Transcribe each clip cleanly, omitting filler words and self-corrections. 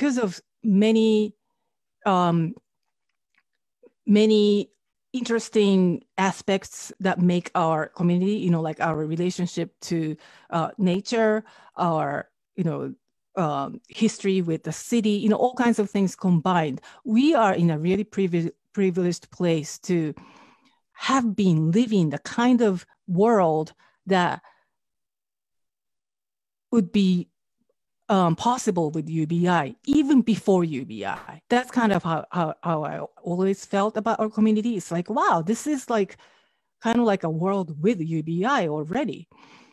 because of many many interesting aspects that make our community, you know, like our relationship to nature, our, you know, history with the city, you know, all kinds of things combined. We are in a really privileged place to have been living the kind of world that would be possible with UBI, even before UBI. That's kind of how I always felt about our community. It's like, wow, this is like kind of like a world with UBI already,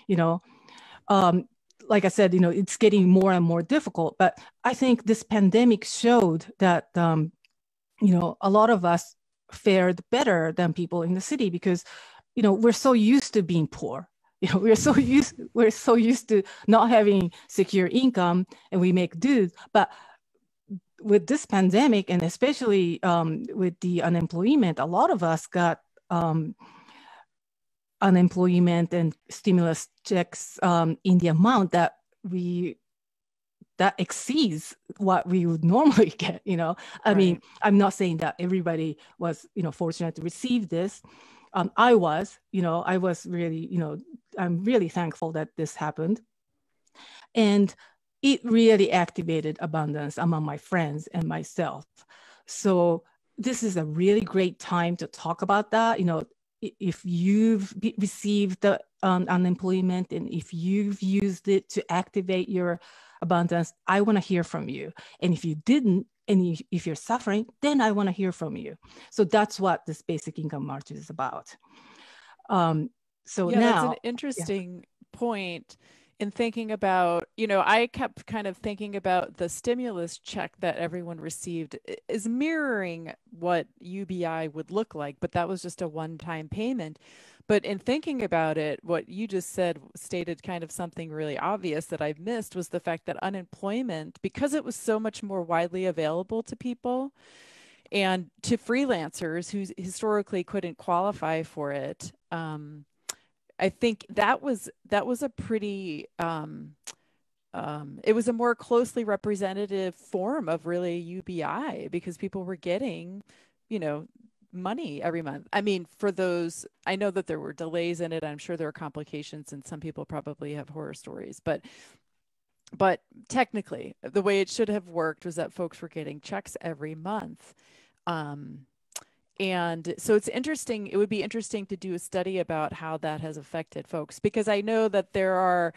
you know. Like I said, you know, it's getting more and more difficult, but I think this pandemic showed that, you know, a lot of us fared better than people in the city because, you know, we're so used to being poor. You know, we're so used to not having secure income, and we make do. But with this pandemic, and especially with the unemployment, a lot of us got unemployment and stimulus checks in the amount that exceeds what we would normally get. You know, I mean, I'm not saying that everybody was, you know, fortunate to receive this. I was really, you know, I'm really thankful that this happened. And it really activated abundance among my friends and myself. So this is a really great time to talk about that. You know, if you've received the unemployment and if you've used it to activate your abundance, I want to hear from you. And if you didn't, and if you're suffering, then I want to hear from you. So that's what this Basic Income March is about. So yeah, now, that's an interesting point in thinking about, you know, I kept kind of thinking about the stimulus check that everyone received is mirroring what UBI would look like, but that was just a one-time payment. But in thinking about it, what you just said stated kind of something really obvious that I've missed, was the fact that unemployment, because it was so much more widely available to people and to freelancers who historically couldn't qualify for it, I think that was a pretty, it was a more closely representative form of really UBI, because people were getting, you know, money every month. I mean, for those, I know that there were delays in it. I'm sure there are complications, and some people probably have horror stories, but technically the way it should have worked was that folks were getting checks every month. And so it's interesting, it would be interesting to do a study about how that has affected folks, because I know that there are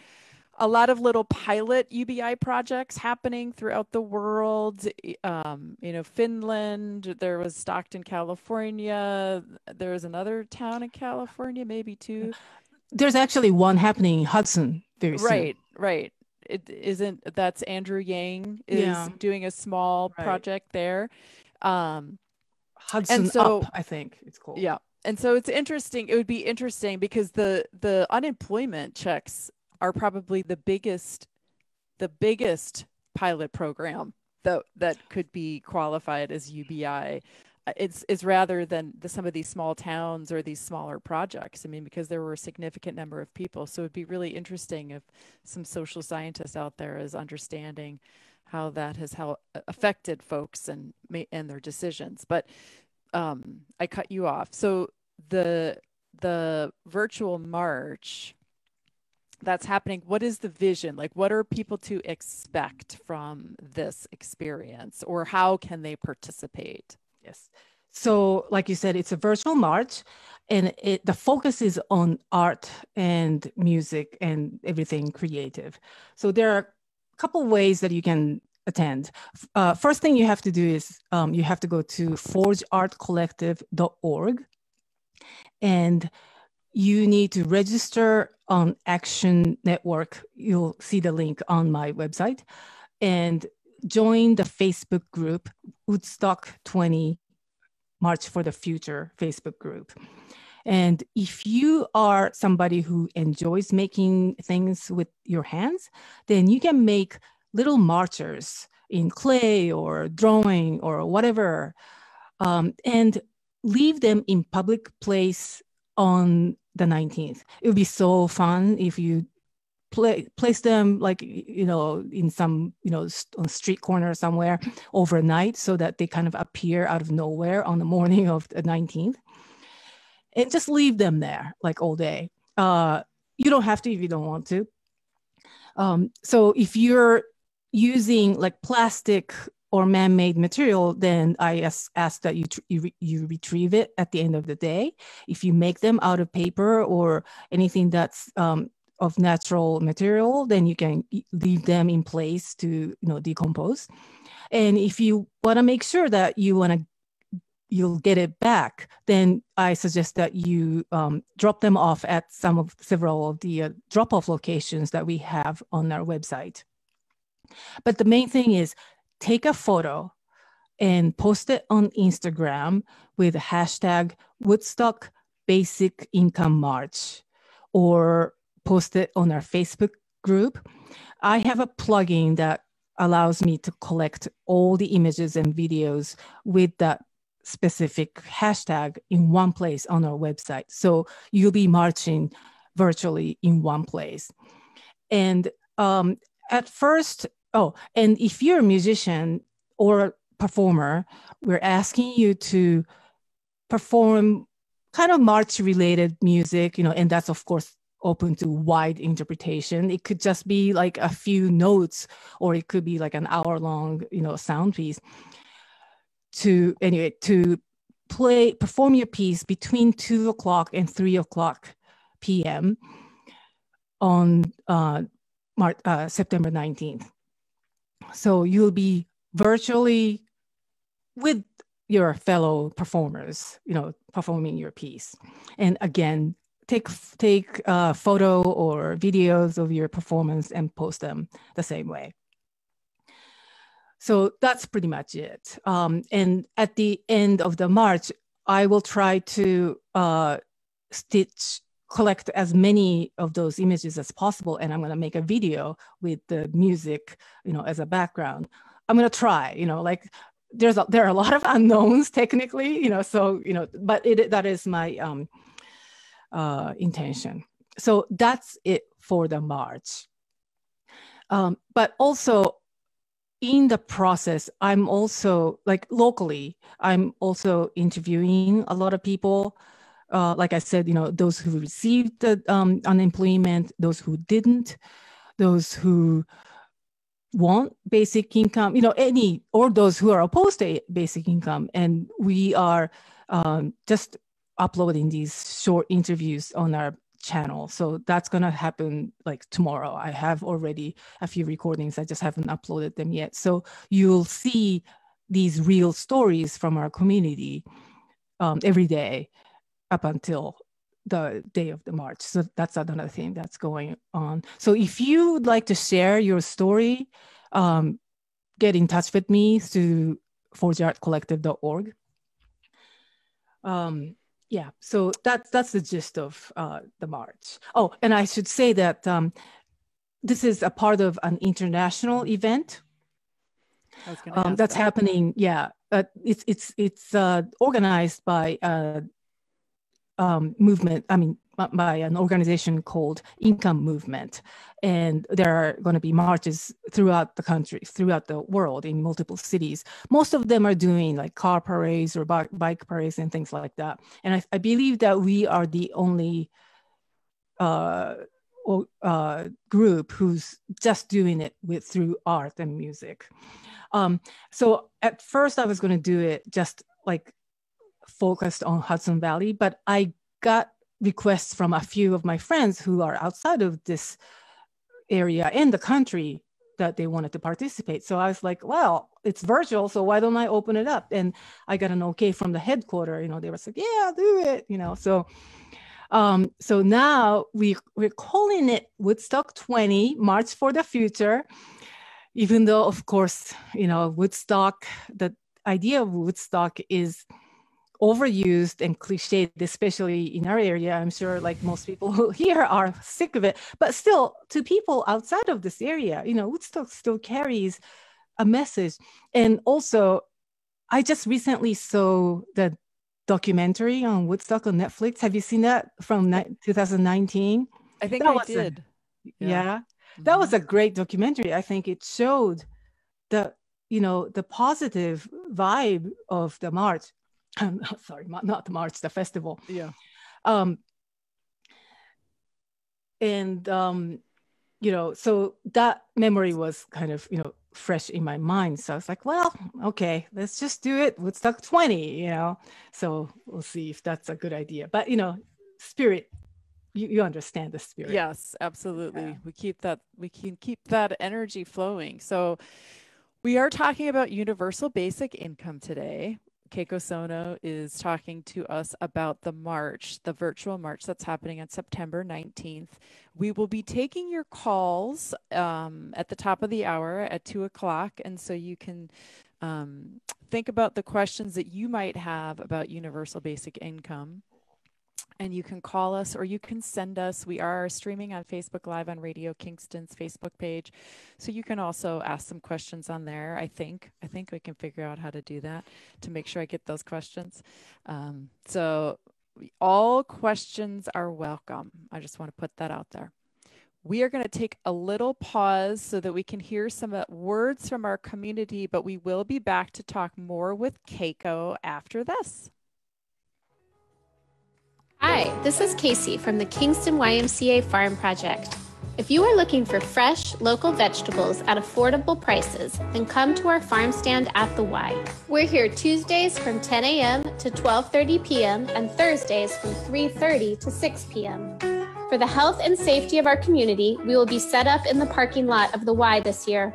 a lot of little pilot UBI projects happening throughout the world. You know, Finland, there was Stockton, California. There was another town in California, maybe two. There's actually one happening in Hudson very soon. Right. It isn't, that's Andrew Yang is doing a small project there. Hudson Up, I think it's called. Yeah. And so it's interesting. It would be interesting because the unemployment checks are probably the biggest pilot program that could be qualified as UBI. It's rather than some of these small towns or these smaller projects. I mean, because there were a significant number of people. So it'd be really interesting if some social scientists out there is understanding how that has affected folks and their decisions. But I cut you off. So the virtual march that's happening, what is the vision? Like, what are people to expect from this experience, or how can they participate? Yes. So like you said, it's a virtual march, and the focus is on art and music and everything creative. So there are a couple ways that you can attend. First thing you have to do is you have to go to forgeartcollective.org, and you need to register on Action Network. You'll see the link on my website, and join the Facebook group, Woodstock 20 March for the Future Facebook group. And if you are somebody who enjoys making things with your hands, then you can make little marchers in clay or drawing or whatever, and leave them in public place on the 19th. It would be so fun if you place them like, in some, on street corner somewhere overnight so that they kind of appear out of nowhere on the morning of the 19th. And just leave them there like all day. You don't have to if you don't want to. So if you're using like plastic or man-made material, then I ask that you retrieve it at the end of the day. If you make them out of paper or anything that's of natural material, then you can leave them in place to decompose. And if you want to make sure that you'll get it back, then I suggest that you drop them off at several of the drop-off locations that we have on our website. But the main thing is take a photo and post it on Instagram with hashtag Woodstock Basic Income March, or post it on our Facebook group. I have a plugin that allows me to collect all the images and videos with that specific hashtag in one place on our website. So you'll be marching virtually in one place. And at first, and if you're a musician or performer, we're asking you to perform kind of march-related music, and that's of course open to wide interpretation. It could just be like a few notes, or it could be like an hour-long, sound piece. To perform your piece between 2 o'clock and 3 o'clock p.m. on September 19th. So you'll be virtually with your fellow performers, performing your piece. And again, take photo or videos of your performance and post them the same way. So that's pretty much it. And at the end of the march, I will try to collect as many of those images as possible. And I'm going to make a video with the music, as a background. I'm going to try, like there are a lot of unknowns technically, but that is my intention. So that's it for the march. But also, in the process, I'm also like locally, I'm also interviewing a lot of people. Like I said, those who received the unemployment, those who didn't, those who want basic income, or those who are opposed to basic income. And we are just uploading these short interviews on our channel. So that's going to happen like tomorrow. I have already a few recordings. I just haven't uploaded them yet. So you'll see these real stories from our community every day up until the day of the march. So that's another thing that's going on. So if you would like to share your story, get in touch with me through forgeartcollective.org. Yeah, so that's the gist of the march. Oh, and I should say that this is a part of an international event that's happening. Yeah, it's organized by a movement. I mean, by an organization called Income Movement, and there are going to be marches throughout the country, throughout the world, in multiple cities. Most of them are doing like car parades or bike parades and things like that. And I believe that we are the only group who's just doing it through art and music. So at first I was going to do it just like focused on Hudson Valley, but I got requests from a few of my friends who are outside of this area in the country that they wanted to participate. So I was like, well, it's virtual, so why don't I open it up? And I got an okay from the headquarters. They were like, yeah, do it. So now we're calling it Woodstock 20, March for the Future, even though, of course, Woodstock, the idea of Woodstock is overused and cliched, especially in our area. I'm sure like most people here are sick of it, but still to people outside of this area, Woodstock still carries a message. And also I just recently saw the documentary on Woodstock on Netflix. Have you seen that from 2019? I think I did. Yeah. That was a great documentary. I think it showed the, the positive vibe of the march. Sorry, not the march, the festival. Yeah. So that memory was kind of, fresh in my mind. So I was like, well, okay, let's just do it. Woodstock 20, So we'll see if that's a good idea. But, spirit, you understand the spirit. Yes, absolutely. Yeah. We can keep that energy flowing. So we are talking about universal basic income today. Keiko Sono is talking to us about the march, the virtual march that's happening on September 19th. We will be taking your calls at the top of the hour at 2:00. And so you can think about the questions that you might have about universal basic income. And you can call us or you can send us. We are streaming on Facebook Live on Radio Kingston's Facebook page. So you can also ask some questions on there. I think we can figure out how to do that to make sure I get those questions. So all questions are welcome. I just want to put that out there. We are going to take a little pause so that we can hear some words from our community, but we will be back to talk more with Keiko after this. Hi, this is Casey from the Kingston YMCA Farm Project. If you are looking for fresh, local vegetables at affordable prices, then come to our farm stand at the Y. We're here Tuesdays from 10 a.m. to 12:30 p.m. and Thursdays from 3:30 to 6 p.m. For the health and safety of our community, we will be set up in the parking lot of the Y this year.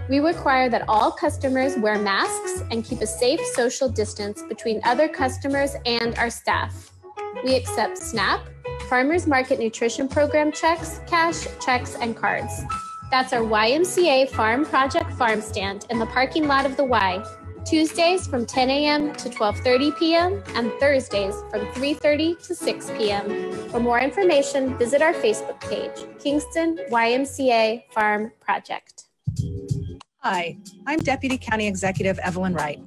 We require that all customers wear masks and keep a safe social distance between other customers and our staff. We accept SNAP, Farmers Market Nutrition Program checks, cash, checks, and cards. That's our YMCA Farm Project farm stand in the parking lot of the Y, Tuesdays from 10 a.m. to 12:30 p.m. and Thursdays from 3:30 to 6 p.m. For more information, visit our Facebook page, Kingston YMCA Farm Project. Hi, I'm Deputy County Executive Evelyn Wright.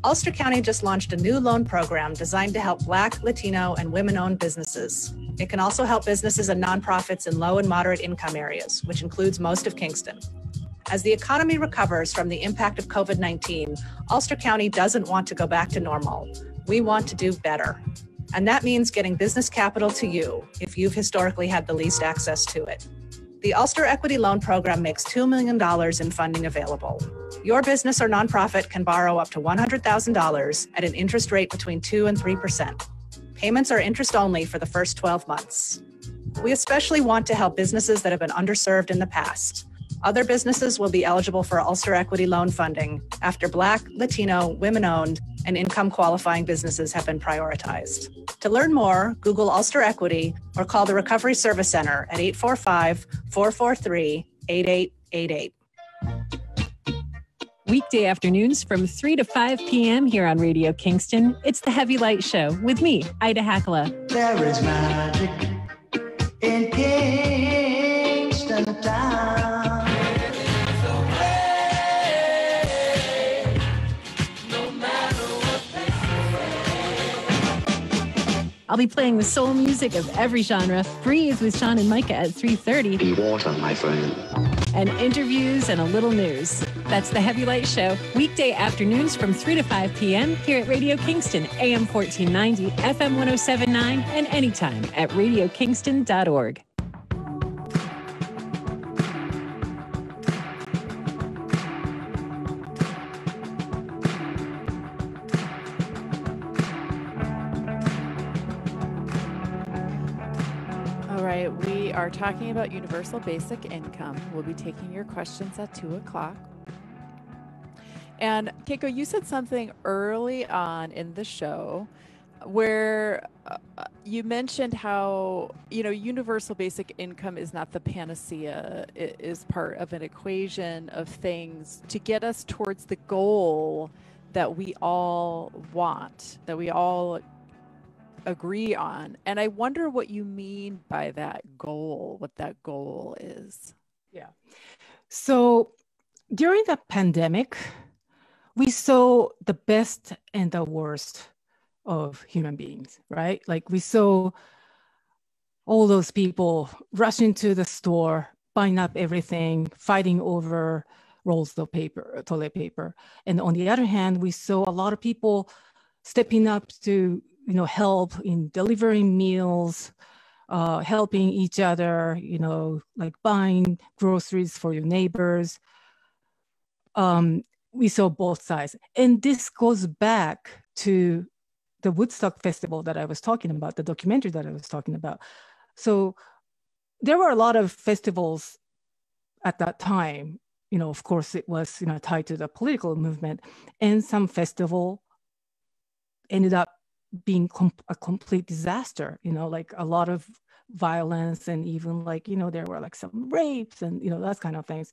Ulster County just launched a new loan program designed to help Black, Latino, and women-owned businesses. It can also help businesses and nonprofits in low and moderate income areas, which includes most of Kingston. As the economy recovers from the impact of COVID-19, Ulster County doesn't want to go back to normal. We want to do better. And that means getting business capital to you if you've historically had the least access to it. The Ulster Equity Loan Program makes $2 million in funding available. Your business or nonprofit can borrow up to $100,000 at an interest rate between 2% and 3%. Payments are interest only for the first 12 months. We especially want to help businesses that have been underserved in the past. Other businesses will be eligible for Ulster Equity Loan funding after Black, Latino, women-owned, and income-qualifying businesses have been prioritized. To learn more, Google Ulster Equity or call the Recovery Service Center at 845-443-8888. Weekday afternoons from 3 to 5 p.m. here on Radio Kingston, it's the Heavy Light Show with me, Ida Hackala. There is magic in Kingston town. I'll be playing the soul music of every genre, Breathe with Sean and Micah at 3:30. Be water, my friend. And interviews and a little news. That's the Heavy Light Show, weekday afternoons from 3 to 5 p.m. here at Radio Kingston, AM 1490, FM 1079, and anytime at radiokingston.org. We are talking about universal basic income. We'll be taking your questions at 2:00. And Keiko, you said something early on in the show where you mentioned how, universal basic income is not the panacea. It is part of an equation of things to get us towards the goal that we all want, that we all agree on. And I wonder what you mean by that goal, what that goal is. Yeah. So during the pandemic, we saw the best and the worst of human beings, right? Like we saw all those people rushing to the store, buying up everything, fighting over rolls of paper, toilet paper. And on the other hand, we saw a lot of people stepping up to, help in delivering meals, helping each other, like buying groceries for your neighbors. We saw both sides. And this goes back to the Woodstock Festival that I was talking about, the documentary that I was talking about. So there were a lot of festivals at that time. Of course, it was, tied to the political movement. And some festival ended up being a complete disaster, like a lot of violence, and even like, there were like some rapes and, that kind of things.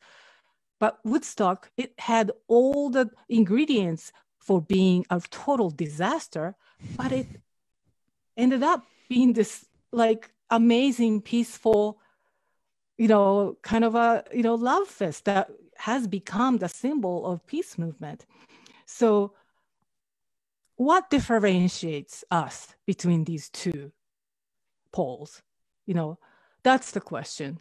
But Woodstock, it had all the ingredients for being a total disaster, but it ended up being this like amazing, peaceful, kind of a, love fest that has become the symbol of peace movement. So what differentiates us between these two poles? That's the question.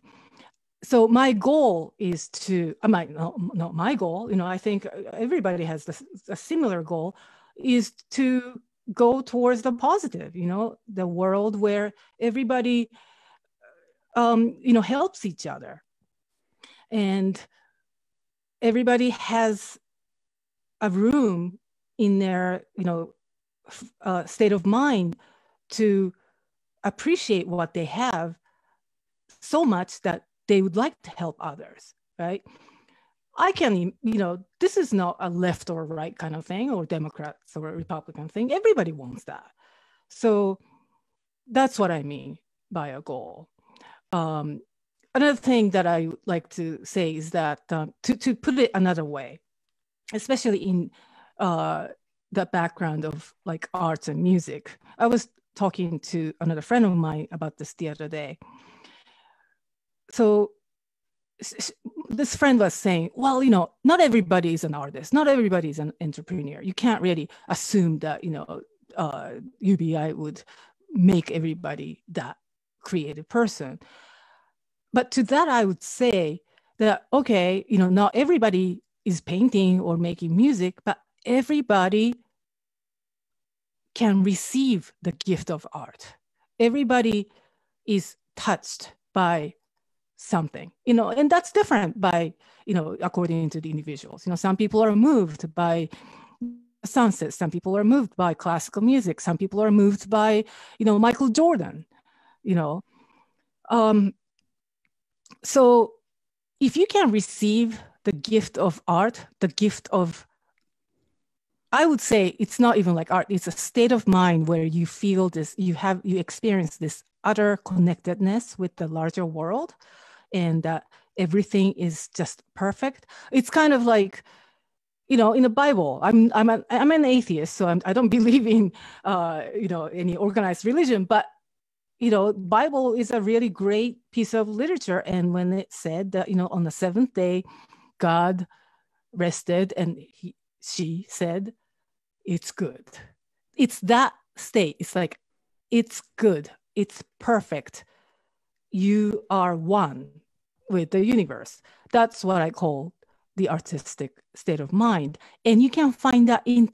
So my goal is to, not my goal, I think everybody has a similar goal, is to go towards the positive, the world where everybody, helps each other. And everybody has a room in their, state of mind to appreciate what they have so much that they would like to help others, right? I can, this is not a left or right kind of thing, or Democrats or a Republican thing. Everybody wants that. So that's what I mean by a goal. Another thing that I like to say is that to put it another way, especially in the background of like arts and music, I was talking to another friend of mine about this the other day. So this friend was saying, well, not everybody is an artist, not everybody is an entrepreneur. You can't really assume that, UBI would make everybody that creative person. But to that, I would say that, okay, not everybody is painting or making music, but everybody can receive the gift of art. Everybody is touched by something, and that's different by, according to the individuals. Some people are moved by sunsets. Some people are moved by classical music. Some people are moved by, Michael Jordan, So if you can receive the gift of art, the gift of, I would say it's not even like art, it's a state of mind where you feel this, you experience this utter connectedness with the larger world, and everything is just perfect. It's kind of like, in the Bible, I'm an atheist, so I don't believe in, any organized religion, but, Bible is a really great piece of literature. And when it said that, on the seventh day, God rested and she said, it's good. It's that state. It's like, it's good. It's perfect. You are one with the universe. That's what I call the artistic state of mind. And you can find that in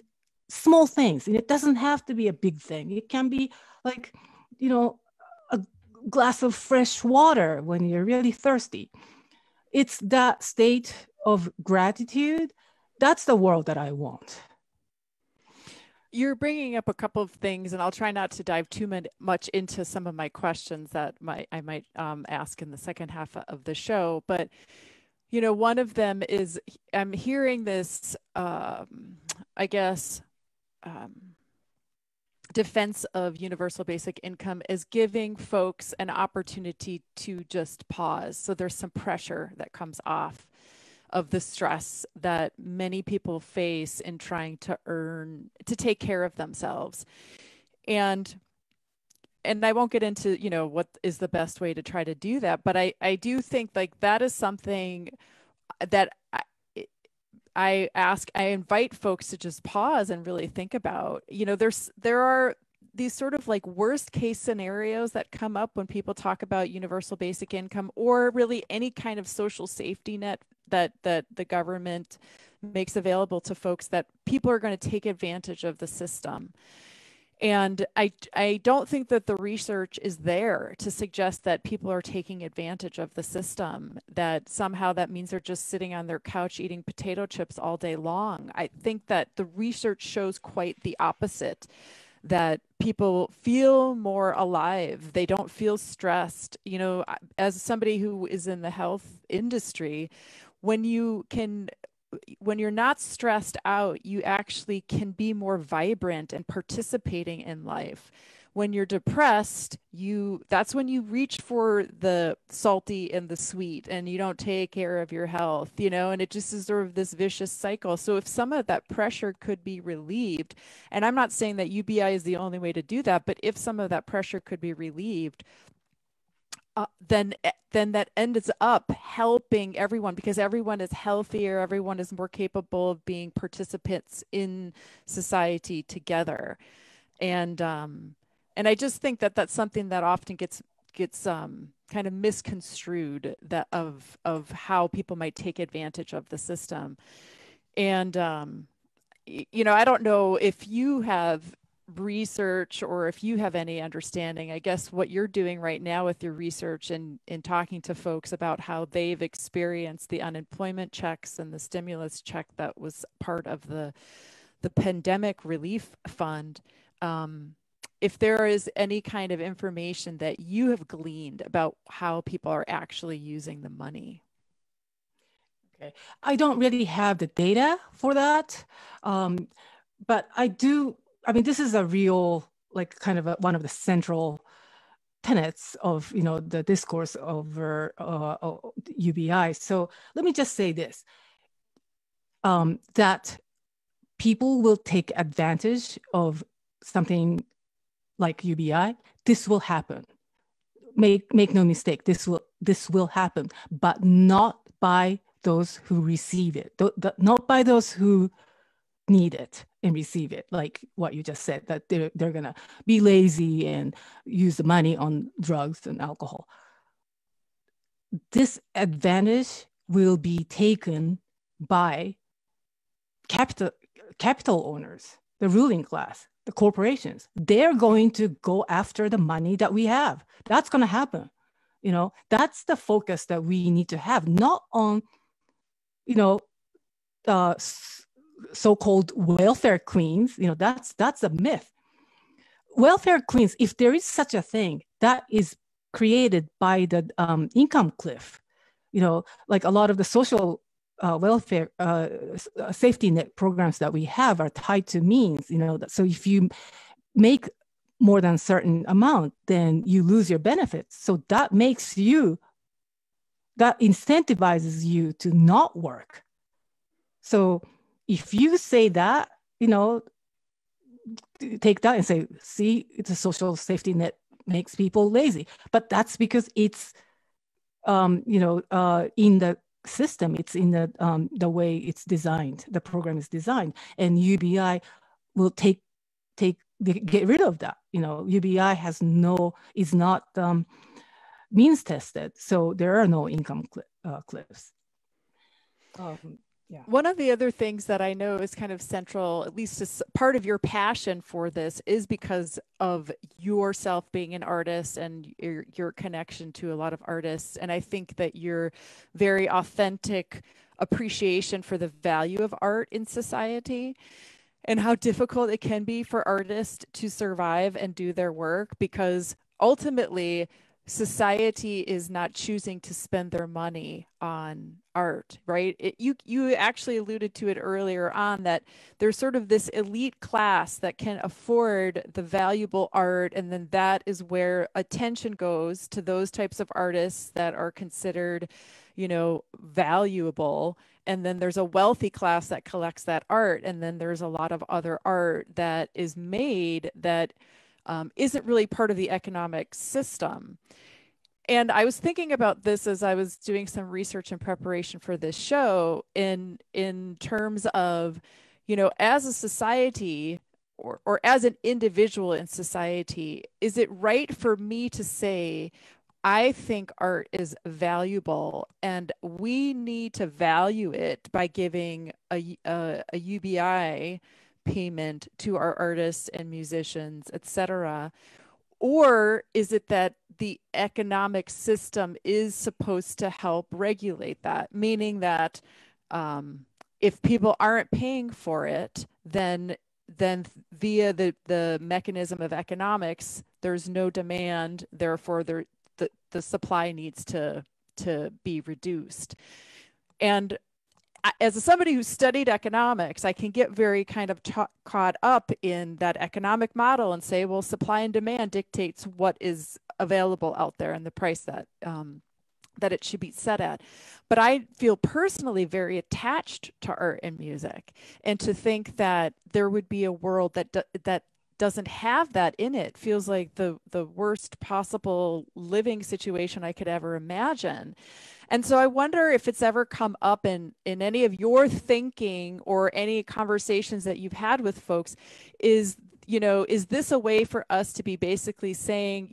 small things. And it doesn't have to be a big thing. It can be like, a glass of fresh water when you're really thirsty. It's that state of gratitude. That's the world that I want. You're bringing up a couple of things, and I'll try not to dive too much into some of my questions that I might ask in the second half of the show. But, one of them is I'm hearing this, defense of universal basic income is giving folks an opportunity to just pause. So there's some pressure that comes off of the stress that many people face in trying to take care of themselves. And I won't get into, what is the best way to try to do that, but I do think like that is something that I invite folks to just pause and really think about. There are these sort of like worst case scenarios that come up when people talk about universal basic income, or really any kind of social safety net that the government makes available to folks, that people are going to take advantage of the system. And I don't think that the research is there to suggest that people are taking advantage of the system, that somehow that means they're just sitting on their couch eating potato chips all day long. I think that the research shows quite the opposite, that people feel more alive. They don't feel stressed. You know, as somebody who is in the health industry, when you're not stressed out, you actually can be more vibrant and participating in life. When you're depressed, that's when you reach for the salty and the sweet, and you don't take care of your health, you know, and it just is sort of this vicious cycle. So if some of that pressure could be relieved, and I'm not saying that UBI is the only way to do that, but if some of that pressure could be relieved, then that ends up helping everyone, because everyone is healthier, everyone is more capable of being participants in society together. And I just think that that's something that often gets kind of misconstrued, that of how people might take advantage of the system. And you know, I don't know if you have research or if you have any understanding, I guess, what you're doing right now with your research and in talking to folks about how they've experienced the unemployment checks and the stimulus check that was part of the pandemic relief fund. If there is any kind of information that you have gleaned about how people are actually using the money. Okay, I don't really have the data for that, but I do. I mean, this is a real, like, kind of one of the central tenets of, you know, the discourse over UBI. So let me just say this, that people will take advantage of something like UBI. This will happen. Make no mistake, this will happen, but not by those who receive it, not by those who need it and receive it, like what you just said, that they're gonna be lazy and use the money on drugs and alcohol. This advantage will be taken by capital owners, the ruling class, the corporations. They're going to go after the money that we have. That's going to happen. You know, that's the focus that we need to have, not on, you know, so-called welfare queens. You know, that's a myth. Welfare queens, if there is such a thing, that is created by the income cliff. You know, like a lot of the social welfare safety net programs that we have are tied to means. You know, so if you make more than a certain amount, then you lose your benefits. So that incentivizes you to not work. So if you say that, you know, take that and say, see, it's a social safety net makes people lazy. But that's because it's, you know, in the system, it's in the way it's designed, the program is designed, and UBI will get rid of that. You know, UBI is not means tested, so there are no income cliffs. Yeah. One of the other things that I know is kind of central, at least as part of your passion for this, is because of yourself being an artist and your connection to a lot of artists. And I think that your very authentic appreciation for the value of art in society and how difficult it can be for artists to survive and do their work, because ultimately society is not choosing to spend their money on art, right? You actually alluded to it earlier on, that there's sort of this elite class that can afford the valuable art, and then that is where attention goes to those types of artists that are considered, you know, valuable. And then there's a wealthy class that collects that art, and then there's a lot of other art that is made that isn't really part of the economic system. And I was thinking about this as I was doing some research in preparation for this show, in terms of, you know, as a society, or as an individual in society, is it right for me to say, I think art is valuable and we need to value it by giving a UBI payment to our artists and musicians, etc.? Or is it that the economic system is supposed to help regulate that, meaning that if people aren't paying for it, then via the mechanism of economics, there's no demand, therefore the supply needs to be reduced. And as somebody who studied economics, I can get very kind of caught up in that economic model and say, well, supply and demand dictates what is available out there and the price that that it should be set at. But I feel personally very attached to art and music, and to think that there would be a world that doesn't have that in it feels like the worst possible living situation I could ever imagine. And so I wonder if it's ever come up in any of your thinking or any conversations that you've had with folks, is this a way for us to be basically saying,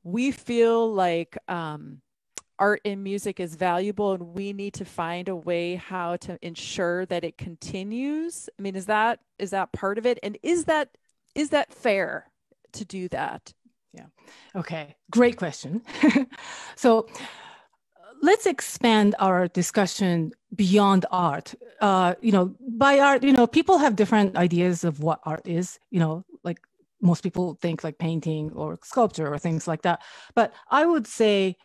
we feel like art and music is valuable and we need to find a way how to ensure that it continues? I mean, is that part of it? And is that fair to do that? Yeah. Okay. Great question. So let's expand our discussion beyond art. By art, people have different ideas of what art is, like most people think like painting or sculpture or things like that. But I would say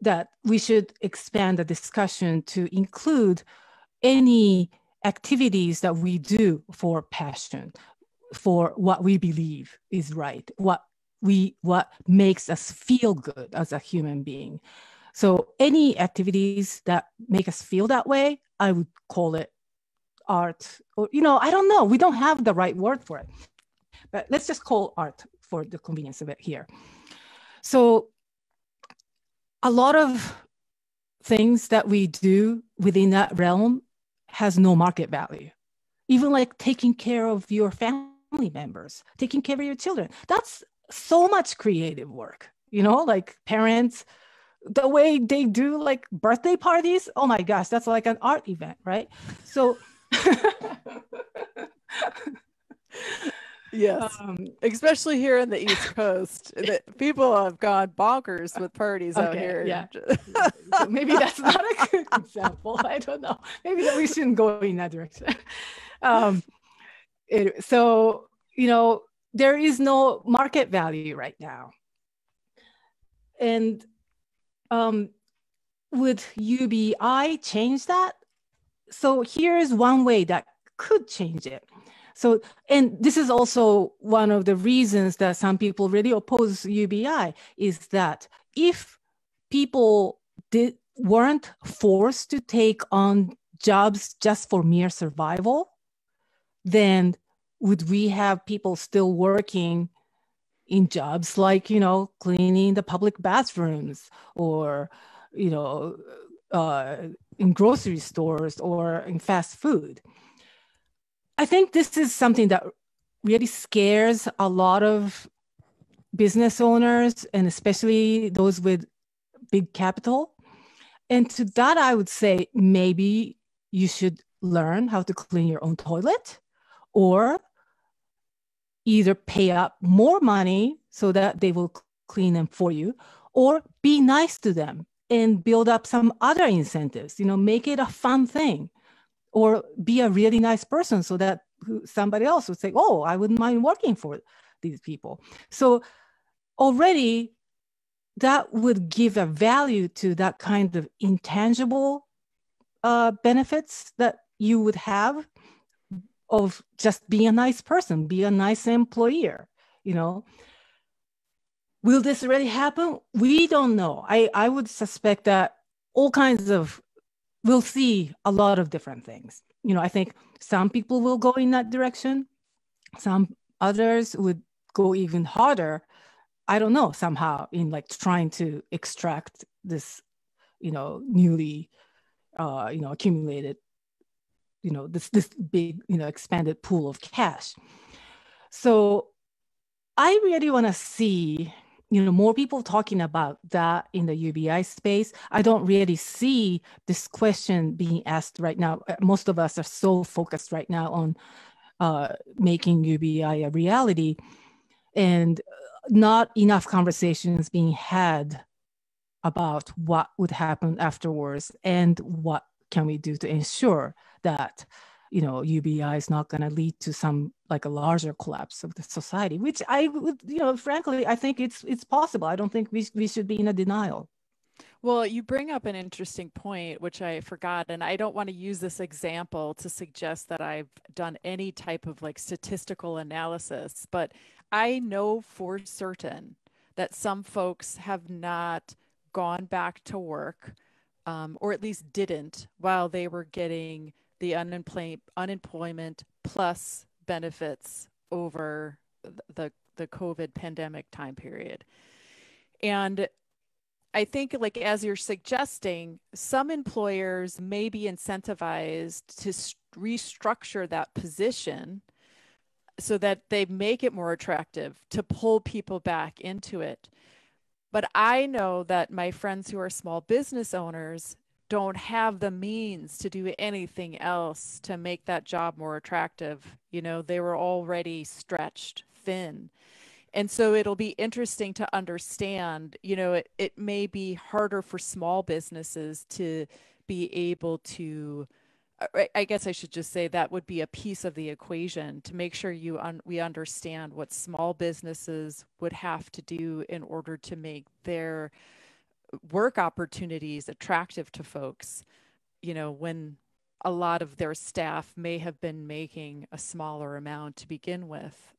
that we should expand the discussion to include any activities that we do for passion, for what we believe is right, what makes us feel good as a human being. So any activities that make us feel that way, I would call it art. Or, I don't know, we don't have the right word for it, but let's just call art for the convenience of it here. So a lot of things that we do within that realm has no market value. Even like taking care of your family members, taking care of your children. That's so much creative work, like parents, the way they do like birthday parties. Oh my gosh, that's like an art event, right? So yes, especially here in the East Coast, that people have gone bonkers with parties out here. Yeah. So maybe that's not a good example. I don't know. Maybe that we shouldn't go in that direction. So there is no market value right now. And would UBI change that? So here's one way that could change it. So, and this is also one of the reasons that some people really oppose UBI, is that if people weren't forced to take on jobs just for mere survival, then would we have people still working in jobs like, cleaning the public bathrooms, or, in grocery stores or in fast food? I think this is something that really scares a lot of business owners, and especially those with big capital. And to that, I would say maybe you should learn how to clean your own toilet, or either pay up more money so that they will clean them for you, or be nice to them and build up some other incentives, make it a fun thing, or be a really nice person so that somebody else would say, oh, I wouldn't mind working for these people. So already that would give a value to that kind of intangible benefits that you would have of just being a nice person, be a nice employer. Will this really happen? We don't know. I would suspect that we'll see a lot of different things. I think some people will go in that direction. Some others would go even harder. I don't know, somehow in like trying to extract this, newly, accumulated, this big, expanded pool of cash. So I really want to see, more people talking about that in the UBI space. I don't really see this question being asked right now. Most of us are so focused right now on making UBI a reality, and not enough conversations being had about what would happen afterwards and what can we do to ensure that UBI is not going to lead to some like a larger collapse of the society, which I would, frankly, I think it's possible. I don't think we should be in a denial. Well, you bring up an interesting point, which I forgot, and I don't want to use this example to suggest that I've done any type of like statistical analysis, but I know for certain that some folks have not gone back to work, or at least didn't, while they were getting the unemployment plus benefits over the COVID pandemic time period. And I think, like, as you're suggesting, some employers may be incentivized to restructure that position so that they make it more attractive to pull people back into it. But I know that my friends who are small business owners don't have the means to do anything else to make that job more attractive. They were already stretched thin. And so it'll be interesting to understand, it may be harder for small businesses to be able to, I guess I should just say that would be a piece of the equation to make sure we understand what small businesses would have to do in order to make their work opportunities attractive to folks, when a lot of their staff may have been making a smaller amount to begin with.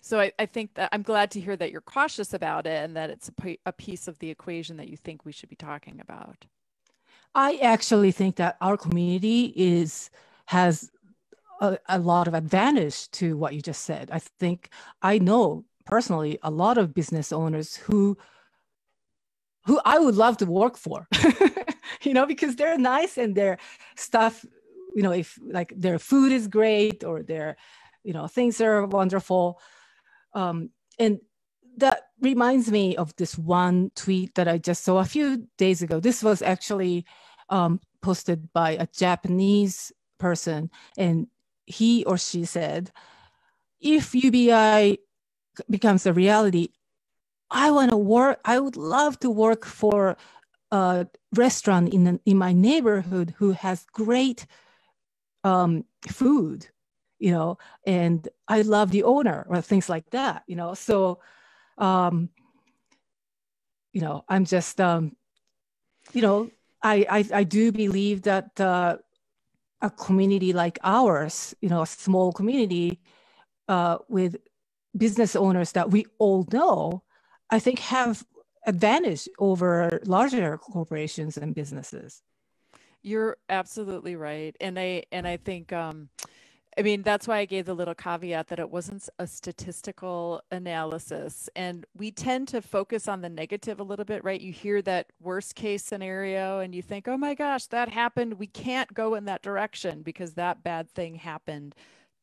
So I think that I'm glad to hear that you're cautious about it and that it's a piece of the equation that you think we should be talking about. I actually think that our community has a lot of advantage to what you just said. I think I know personally a lot of business owners who I would love to work for, because they're nice and their stuff, if like their food is great or their, things are wonderful. And that reminds me of this one tweet that I just saw a few days ago. This was actually posted by a Japanese person, and he or she said, if UBI becomes a reality, I would love to work for a restaurant in my neighborhood who has great food, and I love the owner or things like that, So, I'm just, I do believe that a community like ours, a small community with business owners that we all know, I think have advantage over larger corporations and businesses. You're absolutely right. And I think, that's why I gave the little caveat that it wasn't a statistical analysis. And we tend to focus on the negative a little bit, right? You hear that worst case scenario and you think, oh my gosh, that happened. We can't go in that direction because that bad thing happened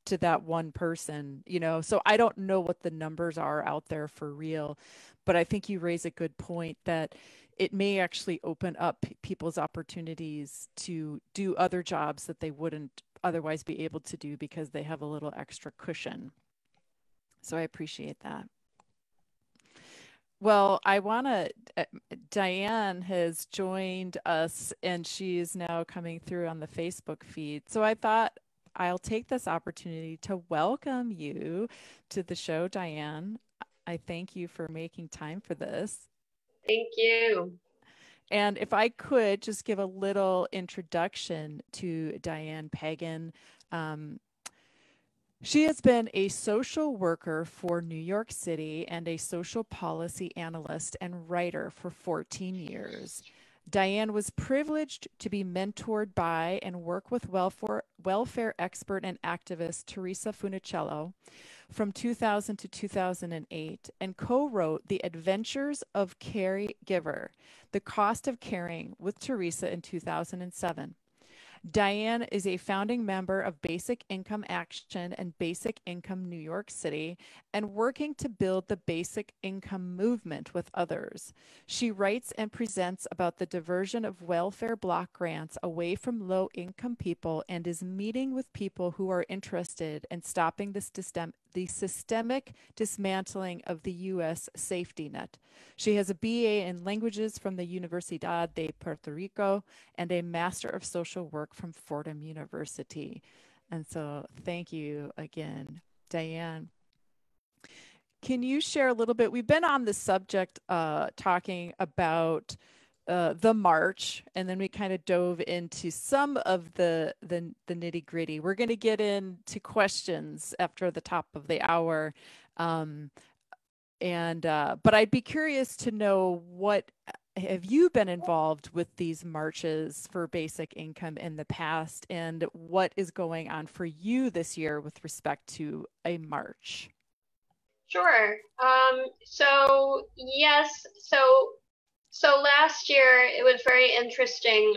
to that one person, So I don't know what the numbers are out there for real, but I think you raise a good point that it may actually open up people's opportunities to do other jobs that they wouldn't otherwise be able to do because they have a little extra cushion. So I appreciate that. Well, Diane has joined us and she is now coming through on the Facebook feed. So I thought I'll take this opportunity to welcome you to the show, Diane. I thank you for making time for this. Thank you. And if I could just give a little introduction to Diane Pagen. She has been a social worker for New York City and a social policy analyst and writer for 14 years. Diane was privileged to be mentored by and work with welfare expert and activist Teresa Funicello from 2000 to 2008 and co-wrote The Adventures of Caregiver, The Cost of Caring with Teresa in 2007. Diane is a founding member of Basic Income Action and Basic Income New York City, and working to build the basic income movement with others. She writes and presents about the diversion of welfare block grants away from low-income people, and is meeting with people who are interested in stopping the systemic dismantling of the U.S. safety net. She has a BA in languages from the Universidad de Puerto Rico and a Master of Social Work from Fordham University. And so thank you again, Diane. Can you share a little bit? We've been on the subject talking about the march, and then we kind of dove into some of the nitty gritty. We're going to get into questions after the top of the hour. But I'd be curious to know, what have you been involved with these marches for basic income in the past, and what is going on for you this year with respect to a march? Sure. So yes, so last year it was very interesting.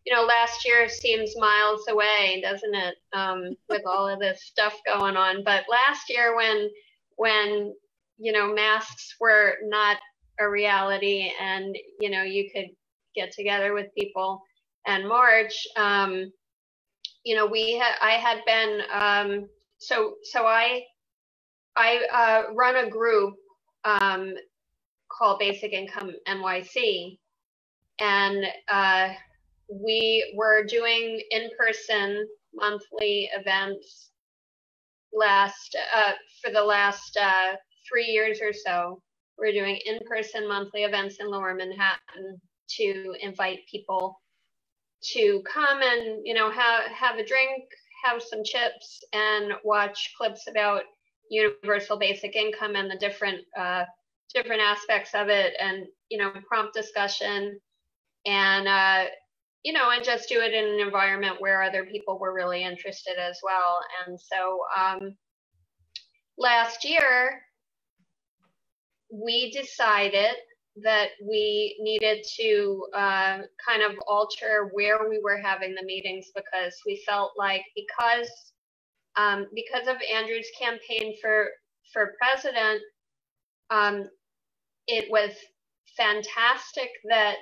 You know, last year seems miles away, doesn't it? With all of this stuff going on. But last year, when you know, masks were not a reality, and you know, you could get together with people and march. You know, I had been so I run a group called Basic Income NYC, and we were doing in-person monthly events for the last 3 years or so. We're doing in-person monthly events in Lower Manhattan to invite people to come and, you know, have a drink, have some chips, and watch clips about universal basic income and the different aspects of it, and, you know, prompt discussion, and you know, and just do it in an environment where other people were really interested as well. And so last year we decided that we needed to kind of alter where we were having the meetings, because we felt like because of Andrew's campaign for president, it was fantastic that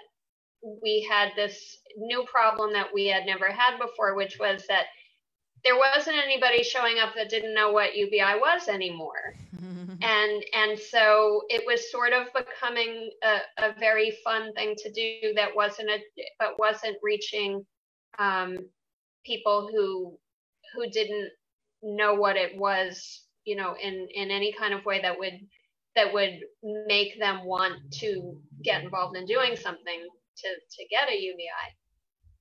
we had this new problem that we had never had before, which was that there wasn't anybody showing up that didn't know what UBI was anymore. And so it was sort of becoming a very fun thing to do that wasn't reaching people who didn't know what it was, you know, in any kind of way that would make them want to get involved in doing something to get a UBI.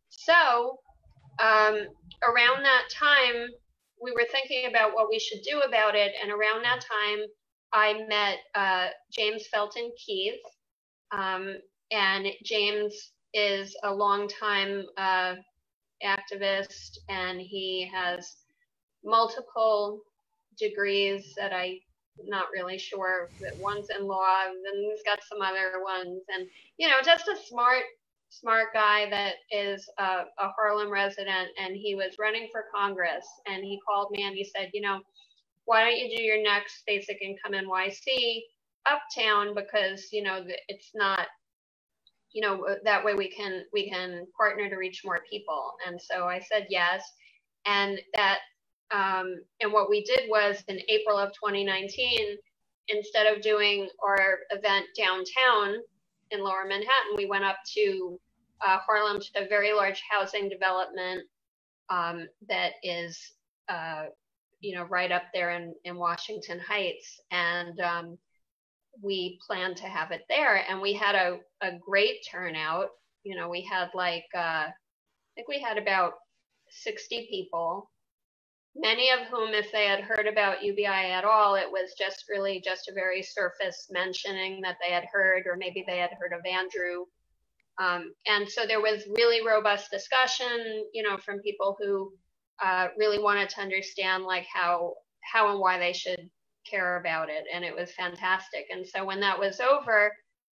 So around that time, we were thinking about what we should do about it, and around that time, I met James Felton Keith, and James is a longtime activist, and he has multiple degrees that I'm not really sure, that one's in law, and then he's got some other ones, and, you know, just a smart guy that is a Harlem resident, and he was running for Congress, and he called me and he said, you know, why don't you do your next Basic Income NYC uptown, because, you know, it's not, you know, that way we can partner to reach more people. And so I said yes, and that and what we did was, in April of 2019, instead of doing our event downtown in Lower Manhattan, we went up to Harlem, to a very large housing development that is, you know, right up there in Washington Heights. And we planned to have it there. And we had a great turnout. You know, we had like, I think we had about 60 people. Many of whom, if they had heard about UBI at all, it was just really just a very surface mentioning that they had heard, or maybe they had heard of Andrew. And so there was really robust discussion, you know, from people who really wanted to understand like how and why they should care about it. And it was fantastic. And so when that was over,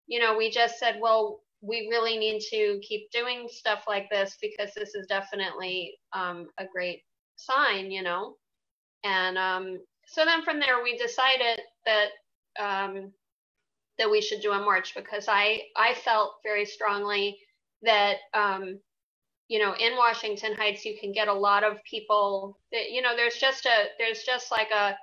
you know, we just said, well, we really need to keep doing stuff like this because this is definitely a great sign, you know. And so then from there we decided that that we should do a march, because I felt very strongly that you know, in Washington Heights you can get a lot of people that, you know, there's just like a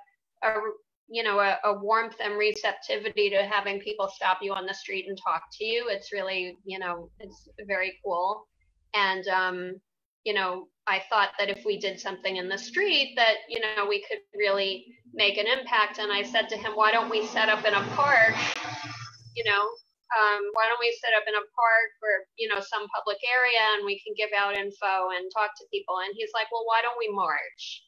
you know, a warmth and receptivity to having people stop you on the street and talk to you. It's really, you know, it's very cool. And you know, I thought that if we did something in the street that, you know, we could really make an impact. And I said to him, why don't we set up in a park, you know, why don't we set up in a park or, you know, some public area, and we can give out info and talk to people. And he's like, well, why don't we march?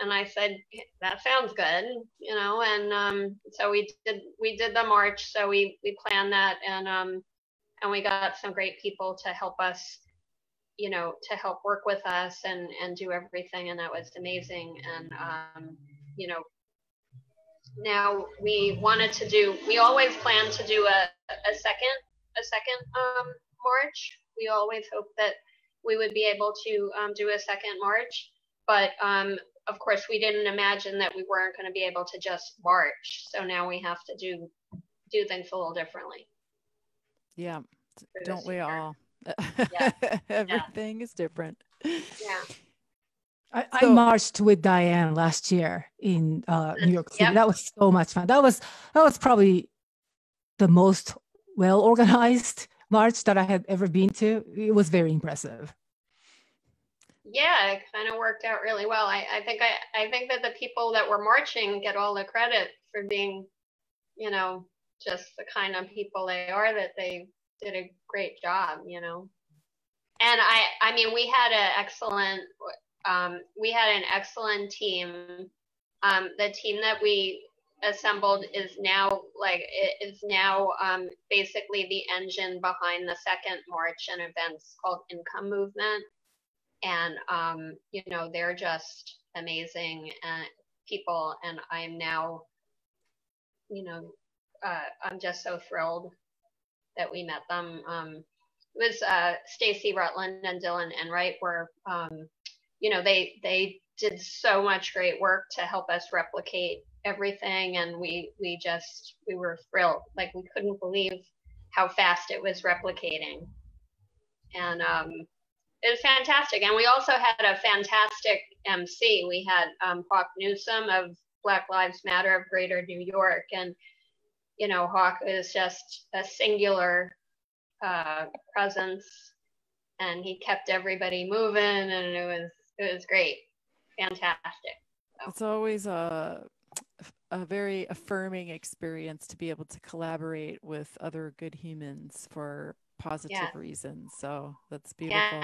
And I said, that sounds good, you know. And so we did the march. So we planned that, and we got some great people to help us, you know, to help work with us and do everything, and that was amazing. And you know, now we always planned to do a second march. We always hoped that we would be able to do a second march, but of course we didn't imagine that we weren't going to be able to just march. So now we have to do things a little differently. Yeah, don't we all? Yeah. Everything is different. Yeah. I marched with Diane last year in New York City. Yep. That was so much fun. That was probably the most well-organized march that I had ever been to. It was very impressive. Yeah, it kind of worked out really well. I think that the people that were marching get all the credit for being, you know, just the kind of people they are, that they did a great job, you know. And I mean, we had an excellent team. The team that we assembled is now basically the engine behind the second march and events called Income Movement. And you know, they're just amazing people, and I'm now, you know, I'm just so thrilled that we met them. It was Stacy Rutland and Dylan Enright were, you know, they did so much great work to help us replicate everything, and we were thrilled. Like, we couldn't believe how fast it was replicating, and it was fantastic. And we also had a fantastic MC. We had Hawk Newsom of Black Lives Matter of Greater New York, and you know, Hawk is just a singular presence, and he kept everybody moving, and it was great, fantastic. So. It's always a very affirming experience to be able to collaborate with other good humans for positive reasons. So that's beautiful.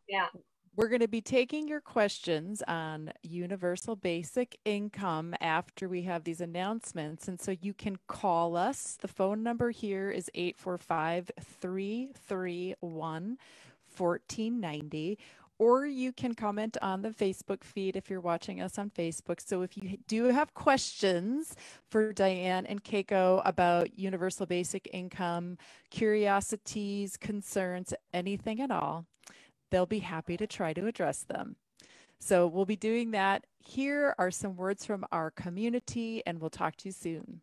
Yeah. We're going to be taking your questions on universal basic income after we have these announcements. And so you can call us. The phone number here is 845-331-1490. Or you can comment on the Facebook feed if you're watching us on Facebook. So if you do have questions for Diane and Keiko about universal basic income, curiosities, concerns, anything at all, they'll be happy to try to address them. So we'll be doing that. Here are some words from our community, and we'll talk to you soon.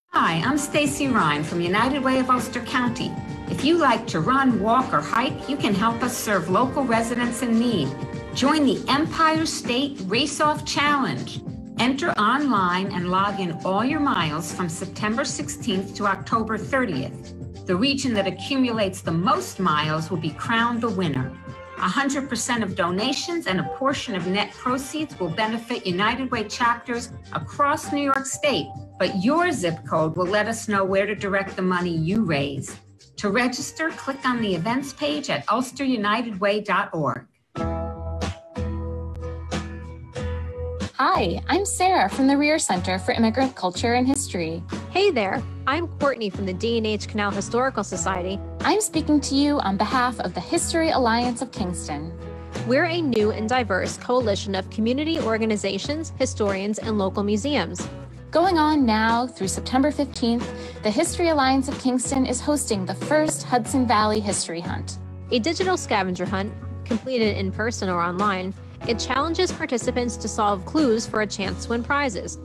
Hi, I'm Stacy Ryan from United Way of Ulster County. If you like to run, walk, or hike, you can help us serve local residents in need. Join the Empire State Race Off Challenge. Enter online and log in all your miles from September 16th to October 30th. The region that accumulates the most miles will be crowned the winner. 100% of donations and a portion of net proceeds will benefit United Way chapters across New York State, but your zip code will let us know where to direct the money you raise. To register, click on the events page at ulsterunitedway.org. Hi, I'm Sarah from the Rear Center for Immigrant Culture and History. Hey there, I'm Courtney from the D&H Canal Historical Society. I'm speaking to you on behalf of the History Alliance of Kingston. We're a new and diverse coalition of community organizations, historians, and local museums. Going on now through September 15th, the History Alliance of Kingston is hosting the first Hudson Valley History Hunt. A digital scavenger hunt, completed in person or online, it challenges participants to solve clues for a chance to win prizes.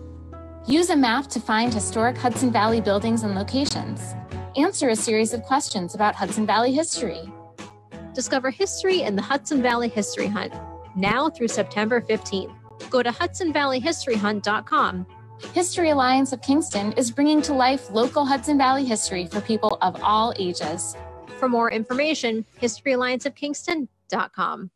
Use a map to find historic Hudson Valley buildings and locations. Answer a series of questions about Hudson Valley history. Discover history in the Hudson Valley History Hunt, now through September 15th. Go to hudsonvalleyhistoryhunt.com. History Alliance of Kingston is bringing to life local Hudson Valley history for people of all ages. For more information, historyallianceofkingston.com.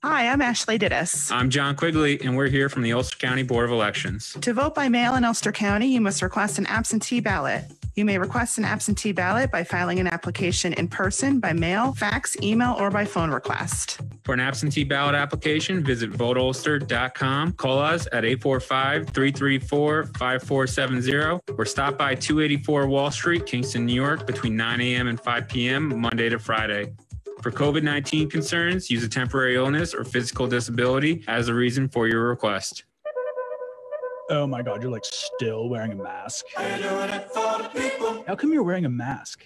Hi, I'm Ashley Dittis. I'm John Quigley, and we're here from the Ulster County Board of Elections. To vote by mail in Ulster County, you must request an absentee ballot. You may request an absentee ballot by filing an application in person, by mail, fax, email, or by phone request. For an absentee ballot application, visit voteulster.com, call us at 845-334-5470, or stop by 284 Wall Street, Kingston, New York, between 9 a.m. and 5 p.m., Monday to Friday. For COVID-19 concerns, use a temporary illness or physical disability as a reason for your request. Oh my God, you're like still wearing a mask. How come you're wearing a mask?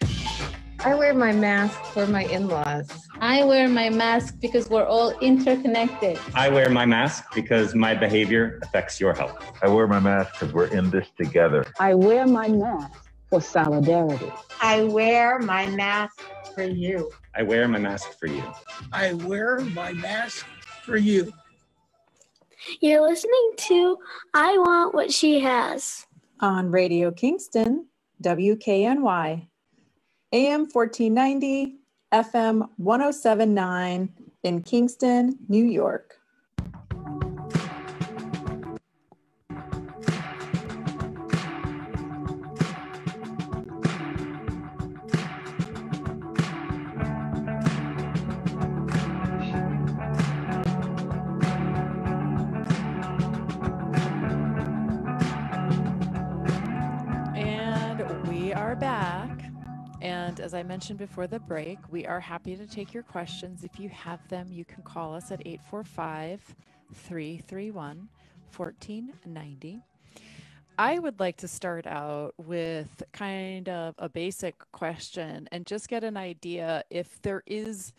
I wear my mask for my in-laws. I wear my mask because we're all interconnected. I wear my mask because my behavior affects your health. I wear my mask because we're in this together. I wear my mask for solidarity. I wear my mask for you. I wear my mask for you. I wear my mask for you. You're listening to I Want What She Has on Radio Kingston, WKNY, AM 1490, FM 1079 in Kingston, New York. And as I mentioned before the break, we are happy to take your questions. If you have them, you can call us at 845-331-1490. I would like to start out with kind of a basic question and just get an idea if there is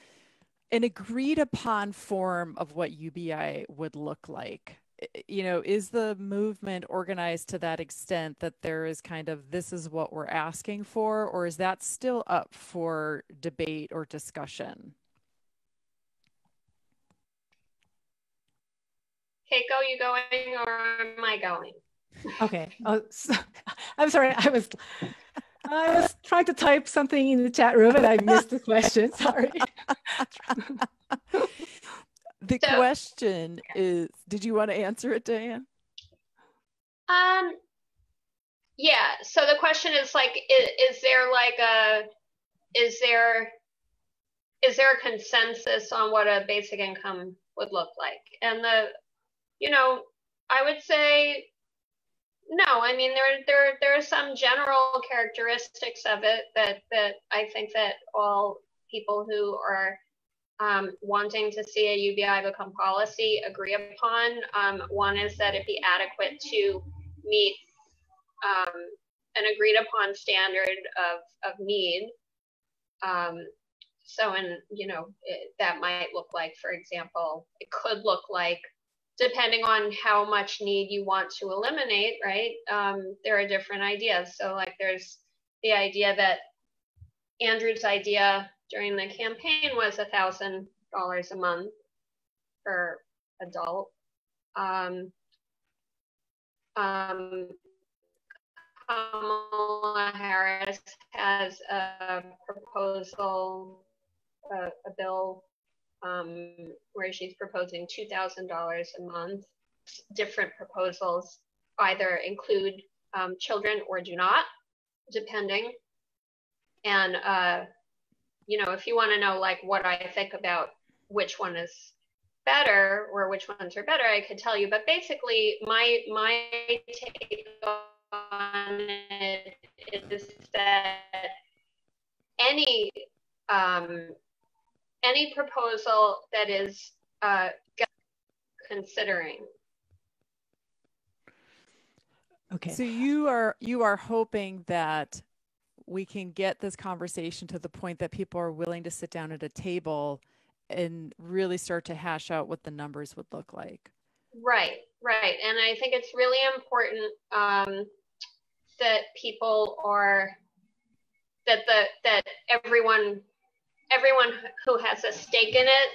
an agreed upon form of what UBI would look like. You know, is the movement organized to that extent that there is kind of, this is what we're asking for, or is that still up for debate or discussion? Keiko, you going or am I going? Okay. Oh, so, I'm sorry. I was trying to type something in the chat room and I missed the question. Sorry. The question is, did you want to answer it, Diane? Yeah. So the question is like, is there a consensus on what a basic income would look like? And I would say no. I mean, there are some general characteristics of it that I think that all people who are wanting to see a UBI become policy agree upon. One is that it be adequate to meet an agreed upon standard of need. That might look like, for example, it could look like, depending on how much need you want to eliminate, right? There are different ideas. So like there's the idea that Andrew's idea during the campaign was $1,000 a month per adult. Kamala Harris has a proposal, a bill where she's proposing $2,000 a month. Different proposals either include children or do not, depending. And if you want to know like what I think about which one is better or which ones are better, I could tell you. But basically, my take on it is that any proposal that is considering. Okay. So you are hoping that we can get this conversation to the point that people are willing to sit down at a table and really start to hash out what the numbers would look like. Right. And I think it's really important that people are, that everyone who has a stake in it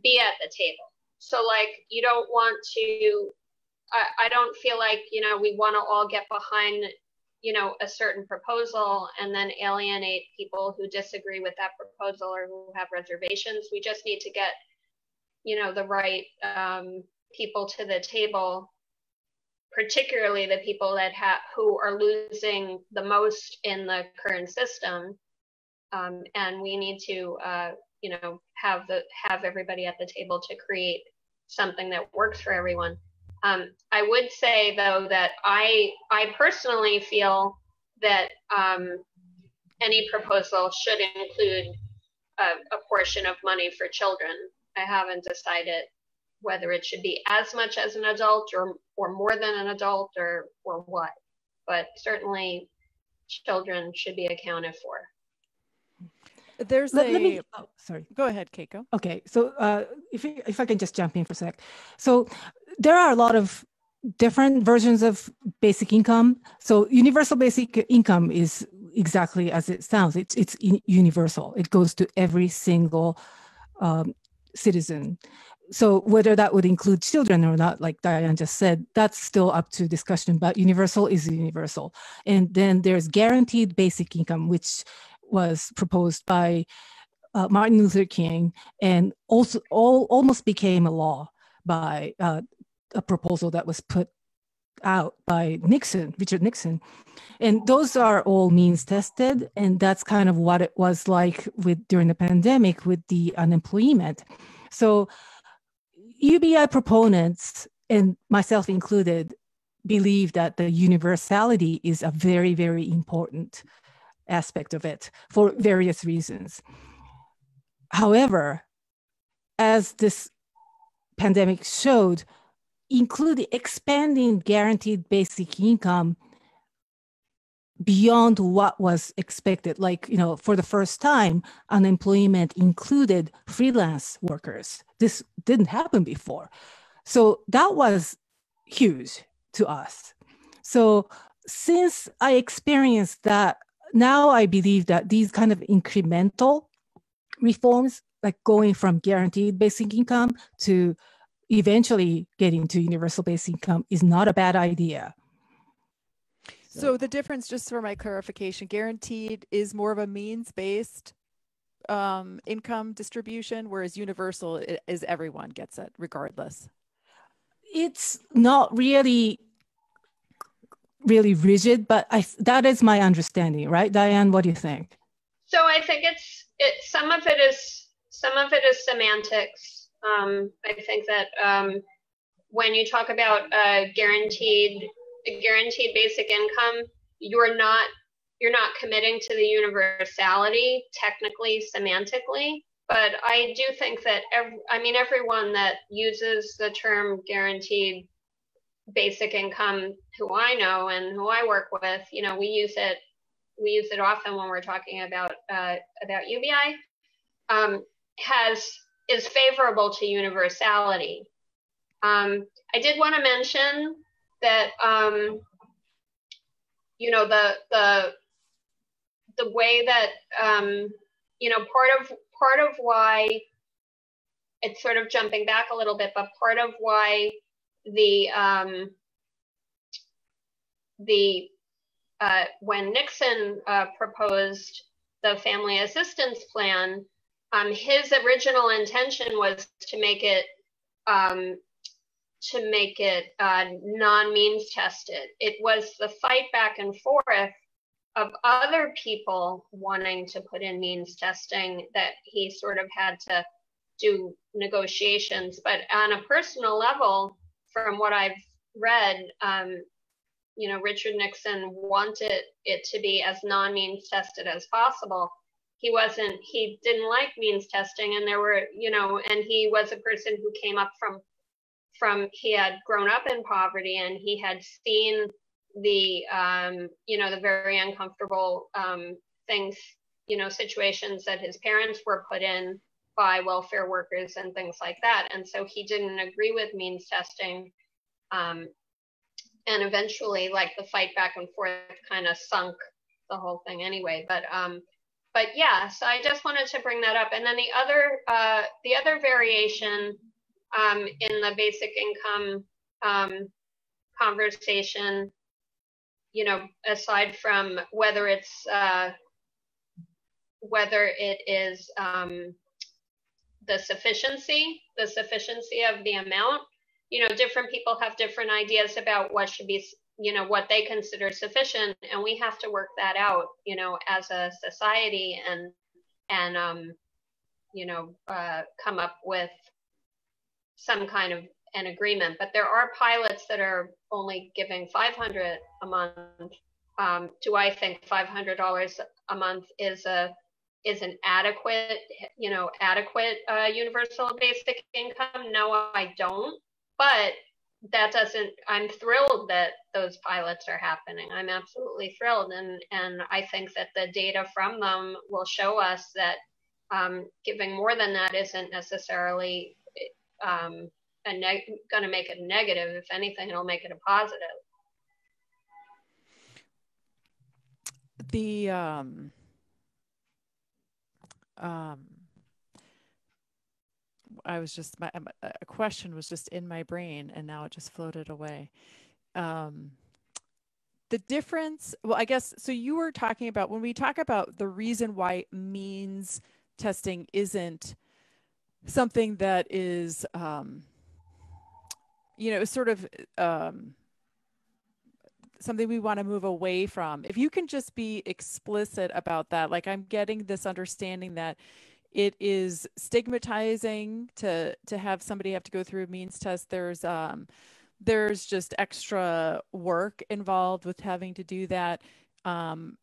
be at the table. So like, you don't want to, I don't feel like, we want to all get behind, a certain proposal and then alienate people who disagree with that proposal or who have reservations. We just need to get, the right people to the table, particularly the people that who are losing the most in the current system. And we need to, have everybody at the table to create something that works for everyone. I would say though that I personally feel that any proposal should include a portion of money for children. I haven't decided whether it should be as much as an adult or more than an adult or what, but certainly children should be accounted for. There's sorry. Go ahead, Keiko. Okay, so if I can just jump in for a sec. So there are a lot of different versions of basic income. So universal basic income is exactly as it sounds. It's universal. It goes to every single citizen. So whether that would include children or not, like Diane just said, that's still up to discussion, but universal is universal. And then there's guaranteed basic income, which was proposed by Martin Luther King and also almost became a law by a proposal that was put out by Richard Nixon. And those are all means tested. And that's kind of what it was like during the pandemic with the unemployment. So UBI proponents, and myself included, believe that the universality is a very, very important aspect of it for various reasons. However, as this pandemic showed, including expanding guaranteed basic income beyond what was expected, like, for the first time, unemployment included freelance workers. This didn't happen before. So that was huge to us. So since I experienced that, now I believe that these kind of incremental reforms, like going from guaranteed basic income to eventually getting to universal basic income, is not a bad idea. So the difference, just for my clarification, guaranteed is more of a means-based income distribution, whereas universal is everyone gets it regardless. It's not really rigid, but that is my understanding, right? Diane, what do you think? So I think some of it is semantics. I think that when you talk about guaranteed basic income, you're not committing to the universality technically, semantically. But I do think that everyone that uses the term guaranteed basic income, who I know and who I work with, we use it often when we're talking about UBI, is favorable to universality. I did want to mention that the way that part of why it's sort of jumping back a little bit, but part of why when Nixon proposed the family assistance plan, his original intention was to make it non-means tested. It was the fight back and forth of other people wanting to put in means testing that he sort of had to do negotiations. But on a personal level, from what I've read, Richard Nixon wanted it to be as non-means tested as possible. He didn't like means testing, and there were, and he was a person who came up he had grown up in poverty, and he had seen the, the very uncomfortable things, situations that his parents were put in by welfare workers and things like that. And so he didn't agree with means testing. And eventually, like, the fight back and forth kind of sunk the whole thing anyway. But yeah, so I just wanted to bring that up. And then the other variation in the basic income conversation, aside from whether it is the sufficiency of the amount, different people have different ideas about what should be, what they consider sufficient, and we have to work that out, as a society, and come up with some kind of an agreement. But there are pilots that are only giving $500 a month. Do I think $500 a month is an adequate universal basic income? No, I don't. But that doesn't, I'm thrilled that those pilots are happening. I'm absolutely thrilled. And I think that the data from them will show us that giving more than that isn't necessarily going to make it negative. If anything, it'll make it a positive. A question was just in my brain, and now it just floated away. The difference, well, I guess, so you were talking about, when we talk about the reason why means testing isn't something that is, sort of something we want to move away from. If you can just be explicit about that, like, I'm getting this understanding that it is stigmatizing to have somebody have to go through a means test. There's just extra work involved with having to do that. One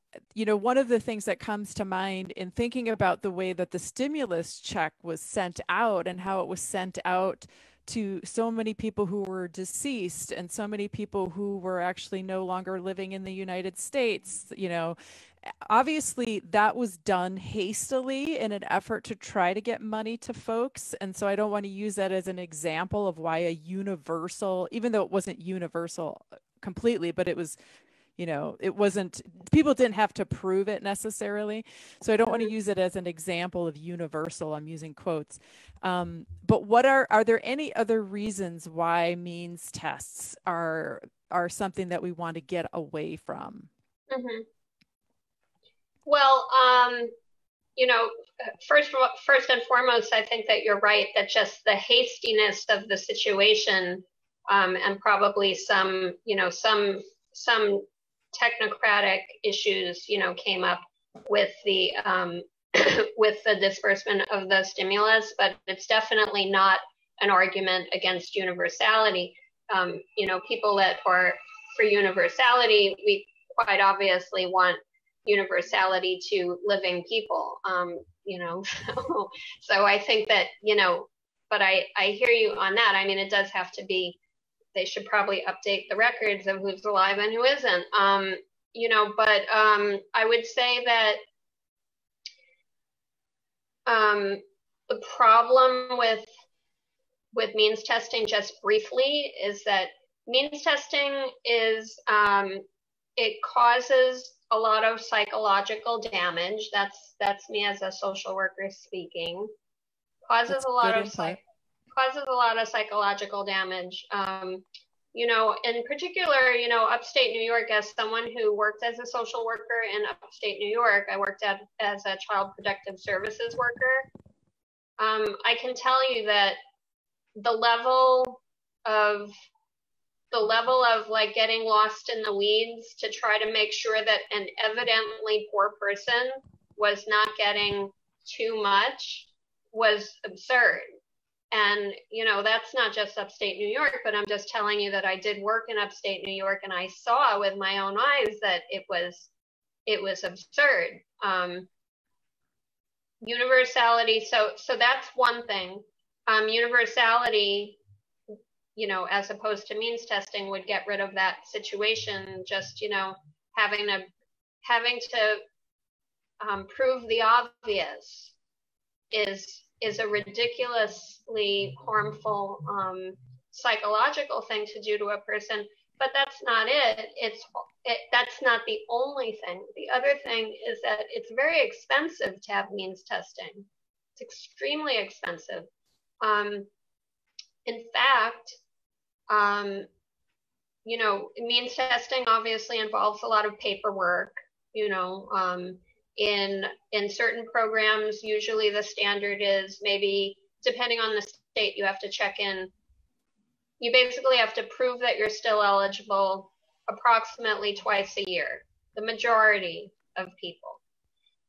of the things that comes to mind in thinking about the way that the stimulus check was sent out and how it was sent out to so many people who were deceased and so many people who were actually no longer living in the United States, obviously that was done hastily in an effort to try to get money to folks. And so I don't want to use that as an example of why a universal, even though it wasn't universal completely, but it was, it wasn't, people didn't have to prove it necessarily. So I don't want to use it as an example of universal. I'm using quotes. But what are there any other reasons why means tests are something that we want to get away from? Mm-hmm. Well, first and foremost, I think that you're right, that just the hastiness of the situation, and probably some technocratic issues, came up with the with the disbursement of the stimulus, but it's definitely not an argument against universality. People that are for universality, we quite obviously want universality to living people, so I think that, but I hear you on that. I mean, it does have to be, they should probably update the records of who's alive and who isn't, but I would say that the problem with means testing, just briefly, is that means testing is, it causes a lot of psychological damage. That's me as a social worker speaking. Causes a lot of psychological damage. In particular, upstate New York, as someone who worked as a social worker in upstate New York, I worked as a child protective services worker. I can tell you that the level of like getting lost in the weeds to try to make sure that an evidently poor person was not getting too much was absurd. And, that's not just upstate New York, but I'm just telling you that I did work in upstate New York, and I saw with my own eyes that it was absurd. Universality, so that's one thing. Universality, as opposed to means testing, would get rid of that situation. Just, having to prove the obvious is a ridiculously harmful psychological thing to do to a person. But that's not it. That's not the only thing. The other thing is that it's very expensive to have means testing. It's extremely expensive. In fact, means testing obviously involves a lot of paperwork. In certain programs, usually the standard is, maybe depending on the state, you have to check in. You basically have to prove that you're still eligible approximately twice a year, the majority of people.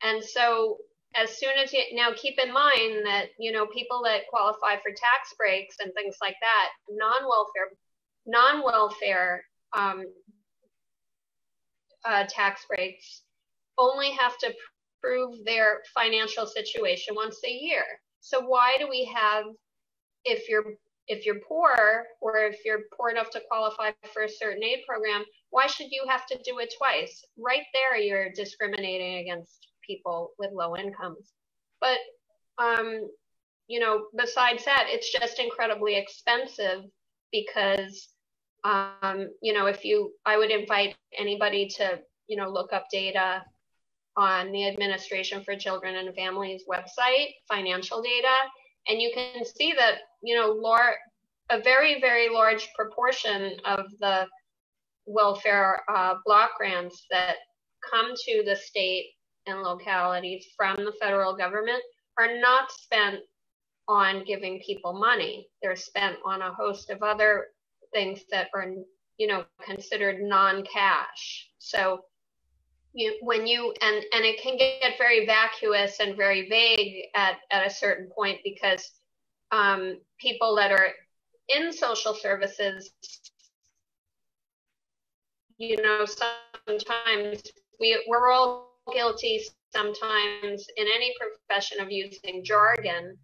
And so as soon as now keep in mind that, people that qualify for tax breaks and things like that, non-welfare tax breaks, only have to prove their financial situation once a year. So why do we have, if you're poor, or if you're poor enough to qualify for a certain aid program, why should you have to do it twice? Right there, you're discriminating against people with low incomes. But, besides that, it's just incredibly expensive because, I would invite anybody to, look up data on the Administration for Children and Families website, financial data, and you can see that, a very, very large proportion of the welfare block grants that come to the state and localities from the federal government are not spent on giving people money. They're spent on a host of other things that are, considered non-cash. So and it can get very vacuous and very vague at a certain point, because people that are in social services, sometimes we're all guilty sometimes in any profession of using jargon.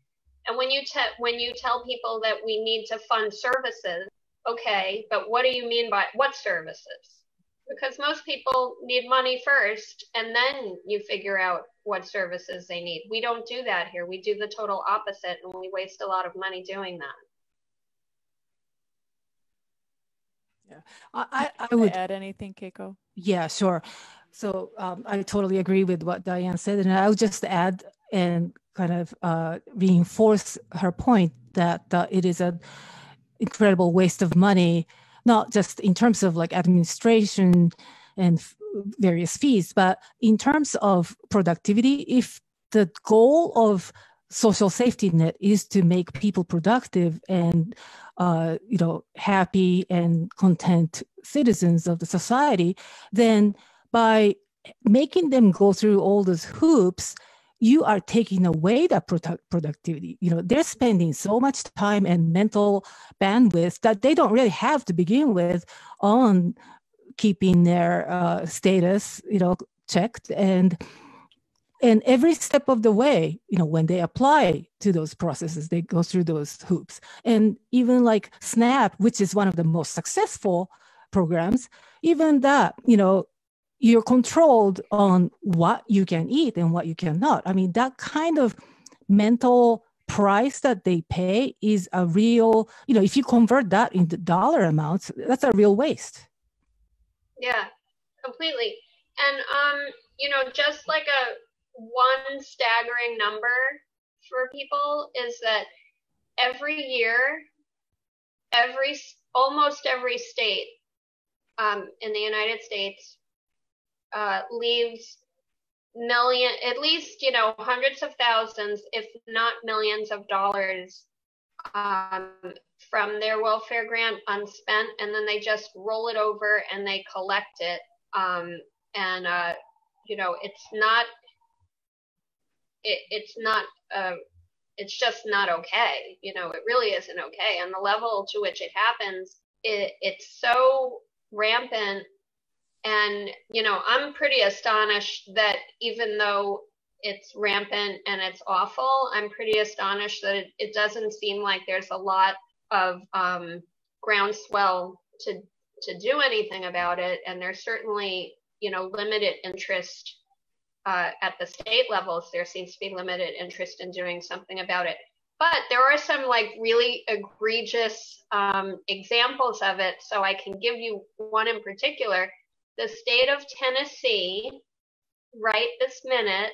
And when you tell people that we need to fund services, okay, but what do you mean by what services? Because most people need money first, and then you figure out what services they need. We don't do that here. We do the total opposite, and we waste a lot of money doing that. Yeah, I would add anything, Keiko? Yeah, sure. So I totally agree with what Diane said, and I would just add and kind of reinforce her point that it is an incredible waste of money, not just in terms of like administration and various fees, but in terms of productivity. If the goal of social safety net is to make people productive and happy and content citizens of the society, then by making them go through all those hoops, you are taking away that productivity. They're spending so much time and mental bandwidth that they don't really have to begin with on keeping their status, checked. And every step of the way, when they apply to those processes, they go through those hoops. And even like SNAP, which is one of the most successful programs, even that, you're controlled on what you can eat and what you cannot. I mean, that kind of mental price that they pay is a real, if you convert that into dollar amounts, that's a real waste. Yeah, completely. And, just like one staggering number for people is that every year, almost every state in the United States leaves at least, hundreds of thousands, if not millions of dollars from their welfare grant unspent, and then they just roll it over and they collect it. It's just not okay. It really isn't okay. And the level to which it happens, it's so rampant. And, I'm pretty astonished that even though it's rampant and it's awful, I'm pretty astonished that it doesn't seem like there's a lot of groundswell to do anything about it, and there's certainly, limited interest at the state levels. There seems to be limited interest in doing something about it. But there are some really egregious examples of it. So I can give you one in particular. The state of Tennessee, right this minute,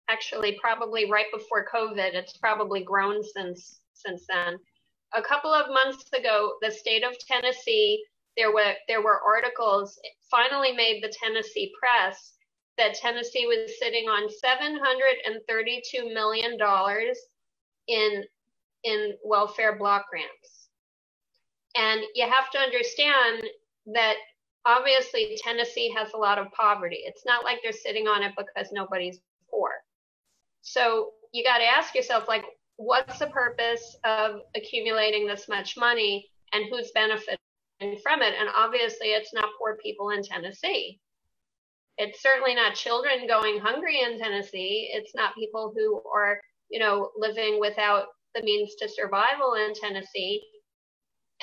actually probably right before COVID, it's probably grown since then. A couple of months ago, the state of Tennessee, there were articles finally made the Tennessee press that Tennessee was sitting on $732 million in welfare block grants. And you have to understand that obviously Tennessee has a lot of poverty. It's not like they're sitting on it because nobody's poor. So you got to ask yourself, what's the purpose of accumulating this much money and who's benefiting from it? And obviously it's not poor people in Tennessee. It's certainly not children going hungry in Tennessee. It's not people who are, living without the means to survival in Tennessee.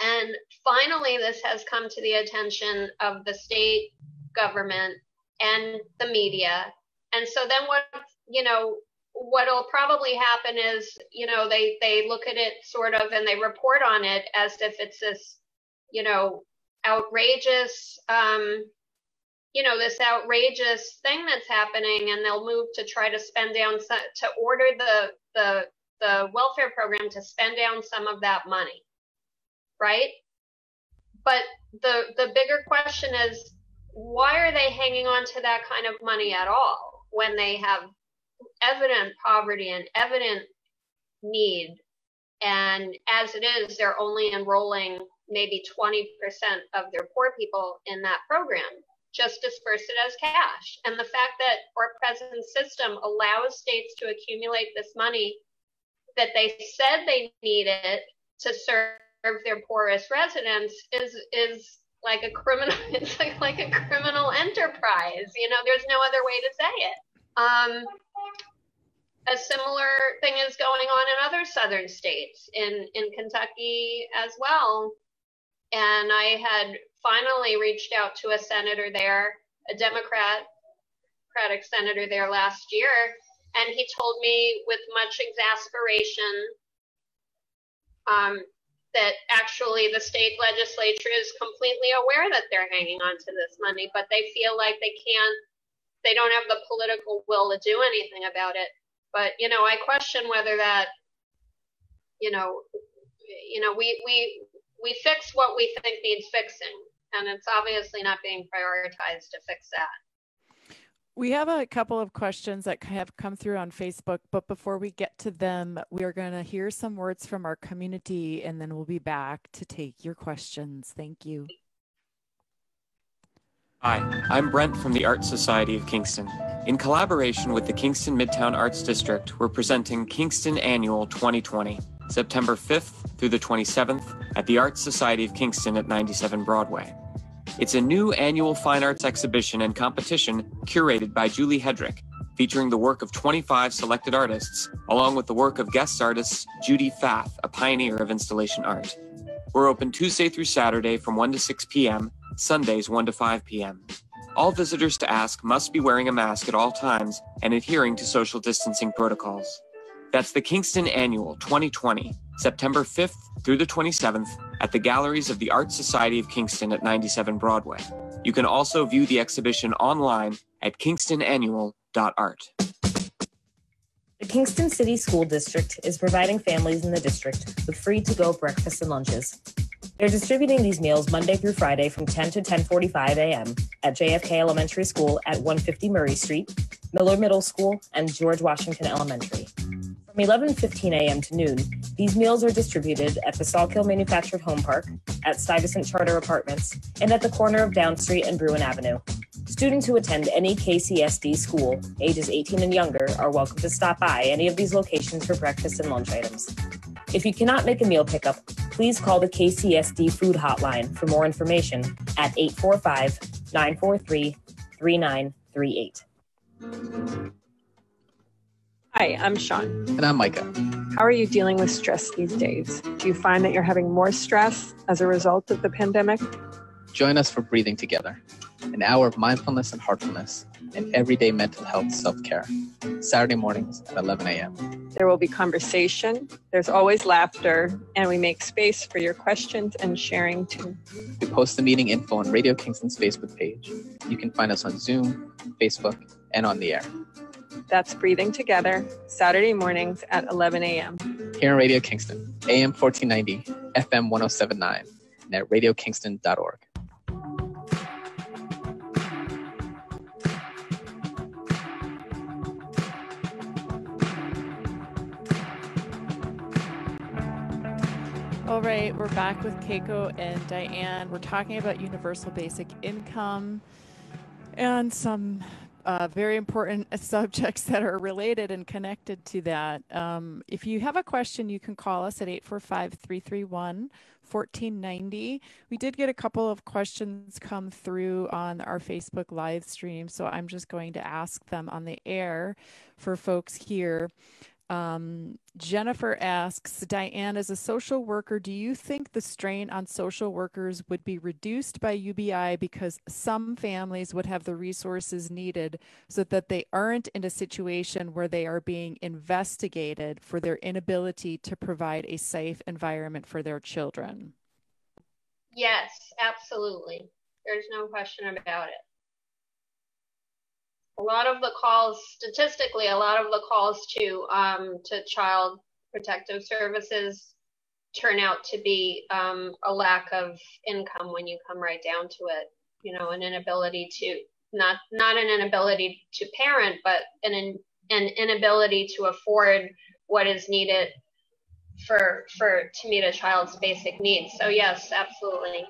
And finally, this has come to the attention of the state government and the media. And so then what'll probably happen is, they look at it sort of and they report on it as if it's this, outrageous, this outrageous thing that's happening, and they'll move to try to spend down, to order the welfare program to spend down some of that money, right? But the bigger question is, why are they hanging on to that kind of money at all when they have evident poverty and evident need? And as it is, they're only enrolling maybe 20% of their poor people in that program. Just disperse it as cash. And the fact that our present system allows states to accumulate this money that they said they needed to serve their poorest residents is like a criminal, it's like a criminal enterprise. There's no other way to say it. A similar thing is going on in other southern states, in Kentucky as well. And I had finally reached out to a senator there, a Democratic senator there last year, and he told me with much exasperation that actually the state legislature is completely aware that they're hanging on to this money, but they feel like they don't have the political will to do anything about it. But, I question whether that, we fix what we think needs fixing, and it's obviously not being prioritized to fix that. We have a couple of questions that have come through on Facebook, but before we get to them, we are going to hear some words from our community, and then we'll be back to take your questions. Thank you. Hi, I'm Brent from the Art Society of Kingston. In collaboration with the Kingston Midtown Arts District, we're presenting Kingston Annual 2020, September 5th through the 27th at the Art Society of Kingston at 97 Broadway. It's a new annual fine arts exhibition and competition curated by Julie Hedrick, featuring the work of 25 selected artists, along with the work of guest artist Judy Fath, a pioneer of installation art. We're open Tuesday through Saturday from 1 to 6 p.m., Sundays 1 to 5 p.m. All visitors to ask must be wearing a mask at all times and adhering to social distancing protocols. That's the Kingston Annual 2020, September 5th through the 27th at the Galleries of the Art Society of Kingston at 97 Broadway. You can also view the exhibition online at kingstonannual.art. The Kingston City School District is providing families in the district with free to-go breakfasts and lunches. They're distributing these meals Monday through Friday from 10 to 10:45 a.m. at JFK Elementary School at 150 Murray Street, Miller Middle School, and George Washington Elementary. From 11:15 a.m. to noon, these meals are distributed at the Salkill Manufactured Home Park, at Stuyvesant Charter Apartments, and at the corner of Down Street and Bruin Avenue. Students who attend any KCSD school, ages 18 and younger, are welcome to stop by any of these locations for breakfast and lunch items. If you cannot make a meal pickup, please call the KCSD Food Hotline for more information at 845-943-3938. Hi, I'm Sean. And I'm Micah. How are you dealing with stress these days? Do you find that you're having more stress as a result of the pandemic? Join us for Breathing Together, an hour of mindfulness and heartfulness and everyday mental health self-care, Saturday mornings at 11 a.m. There will be conversation, there's always laughter, and we make space for your questions and sharing too. We post the meeting info on Radio Kingston's Facebook page. You can find us on Zoom, Facebook, and on the air. That's Breathing Together, Saturday mornings at 11 a.m. Here on Radio Kingston, AM 1490, FM 1079, and at radiokingston.org. All right, we're back with Keiko and Diane. We're talking about universal basic income and some very important subjects that are related and connected to that. If you have a question, you can call us at 845-331-1490. We did get a couple of questions come through on our Facebook live stream, so I'm just going to ask them on the air for folks here. Jennifer asks, Diane, as a social worker, do you think the strain on social workers would be reduced by UBI because some families would have the resources needed so that they aren't in a situation where they are being investigated for their inability to provide a safe environment for their children? Yes, absolutely. There's no question about it. A lot of the calls, statistically, a lot of the calls to Child Protective Services turn out to be a lack of income when you come right down to it. You know, an inability to not an inability to parent, but an inability to afford what is needed to meet a child's basic needs. So yes, absolutely.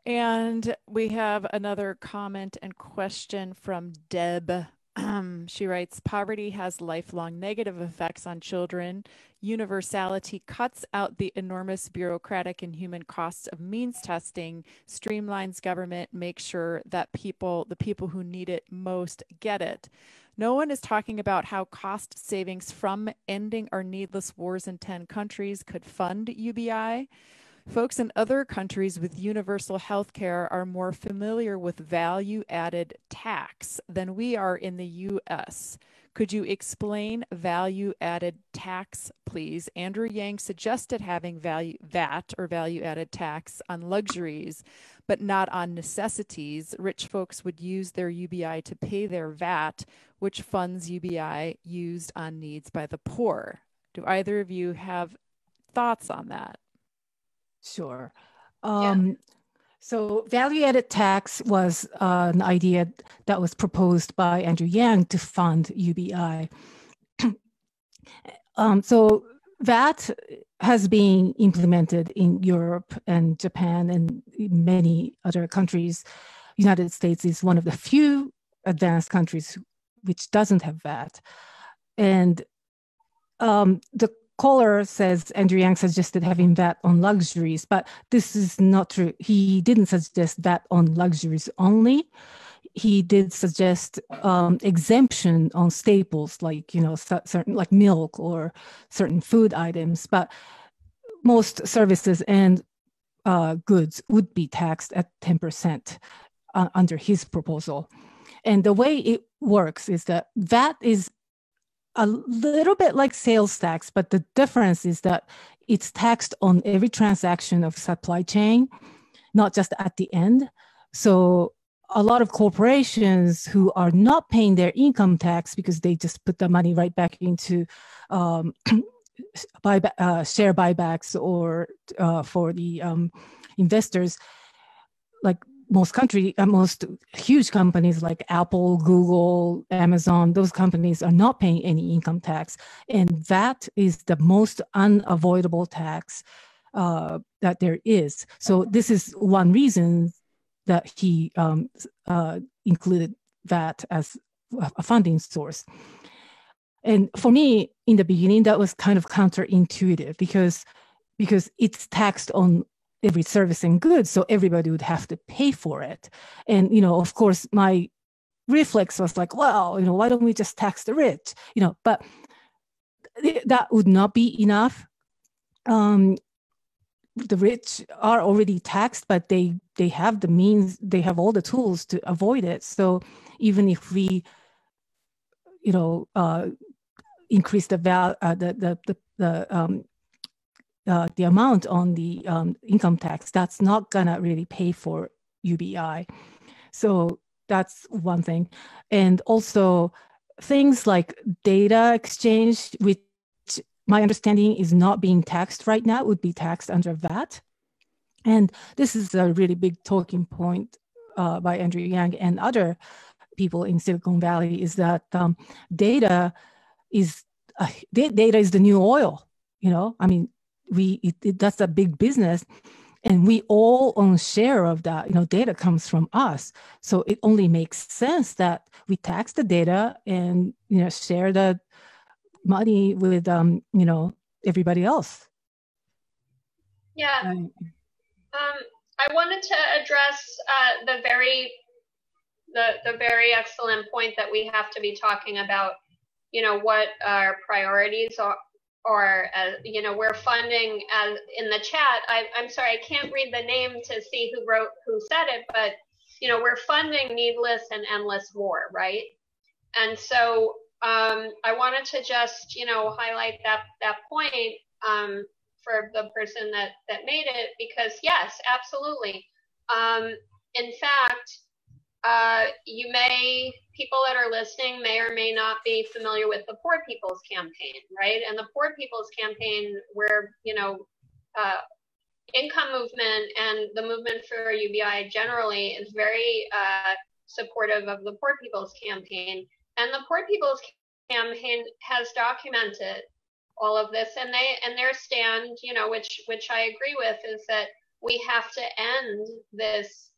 And we have another comment and question from Deb. She writes, poverty has lifelong negative effects on children. Universality cuts out the enormous bureaucratic and human costs of means testing, streamlines government, makes sure that the people who need it most get it. No one is talking about how cost savings from ending our needless wars in 10 countries could fund UBI. Folks in other countries with universal health care are more familiar with value-added tax than we are in the U.S. Could you explain value-added tax, please? Andrew Yang suggested having VAT or value-added tax on luxuries, but not on necessities. Rich folks would use their UBI to pay their VAT, which funds UBI used on needs by the poor. Do either of you have thoughts on that? Sure. So value-added tax was an idea that was proposed by Andrew Yang to fund UBI. So VAT has been implemented in Europe and Japan and many other countries. United States is one of the few advanced countries which doesn't have VAT. And the caller says Andrew Yang suggested having VAT on luxuries, but this is not true. He didn't suggest VAT on luxuries only. He did suggest exemption on staples like, you know, certain like milk or certain food items, but most services and goods would be taxed at 10% under his proposal. And the way it works is that VAT is a little bit like sales tax, but the difference is that it's taxed on every transaction of supply chain, not just at the end. So a lot of corporations who are not paying their income tax because they just put the money right back into share buybacks or for the investors, like most huge companies like Apple, Google, Amazon, those companies are not paying any income tax. And that is the most unavoidable tax that there is. So this is one reason that he included that as a funding source. And for me, in the beginning, that was kind of counterintuitive because it's taxed on every service and goods, so everybody would have to pay for it. And, you know, of course, my reflex was like, well, why don't we just tax the rich? But that would not be enough. The rich are already taxed, but they have the means, they have all the tools to avoid it. So even if we, increase the amount on the income tax, that's not gonna really pay for UBI. So that's one thing. And also things like data exchange, which my understanding is not being taxed right now, would be taxed under VAT. And this is a really big talking point by Andrew Yang and other people in Silicon Valley, is that data is the new oil. I mean, that's a big business, and we all own share of that. Data comes from us, so it only makes sense that we tax the data and share the money with everybody else. Yeah. I wanted to address the very excellent point that we have to be talking about, what our priorities are, we're funding, as in the chat. I'm sorry, I can't read the name to see who said it, but we're funding needless and endless war, right? And so I wanted to just highlight that point for the person that made it, because yes, absolutely. In fact, people that are listening may or may not be familiar with the Poor People's Campaign, right? And the Poor People's Campaign, where, income movement and the movement for UBI generally is very supportive of the Poor People's Campaign. And the Poor People's Campaign has documented all of this, and their stand, which I agree with, is that we have to end this,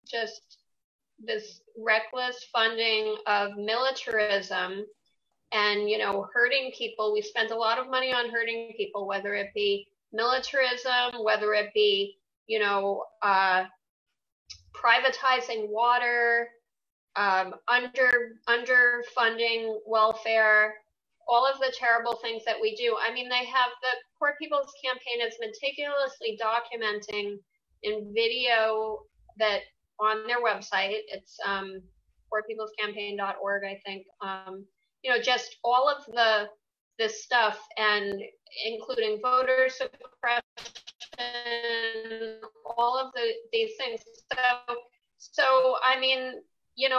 just this reckless funding of militarism and, hurting people. We spent a lot of money on hurting people, whether it be militarism, whether it be, privatizing water, underfunding welfare, all of the terrible things that we do. I mean, the Poor People's Campaign is meticulously documenting in video that on their website. It's poorpeoplescampaign.org, I think. Just all of this stuff, and including voter suppression, all of these things. So I mean,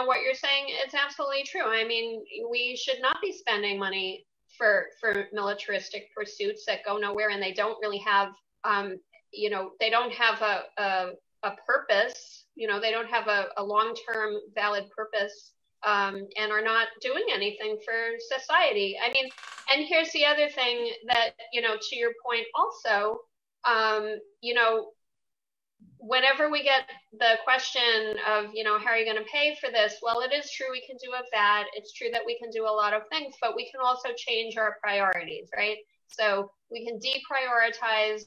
what you're saying, it's absolutely true. I mean, we should not be spending money for militaristic pursuits that go nowhere, and they don't really have, they don't have a purpose. They don't have a long-term valid purpose, and are not doing anything for society. I mean, and here's the other thing that, to your point also, whenever we get the question of, how are you going to pay for this? Well, it is true we can do a VAT. It's true that we can do a lot of things, but we can also change our priorities, right? So we can deprioritize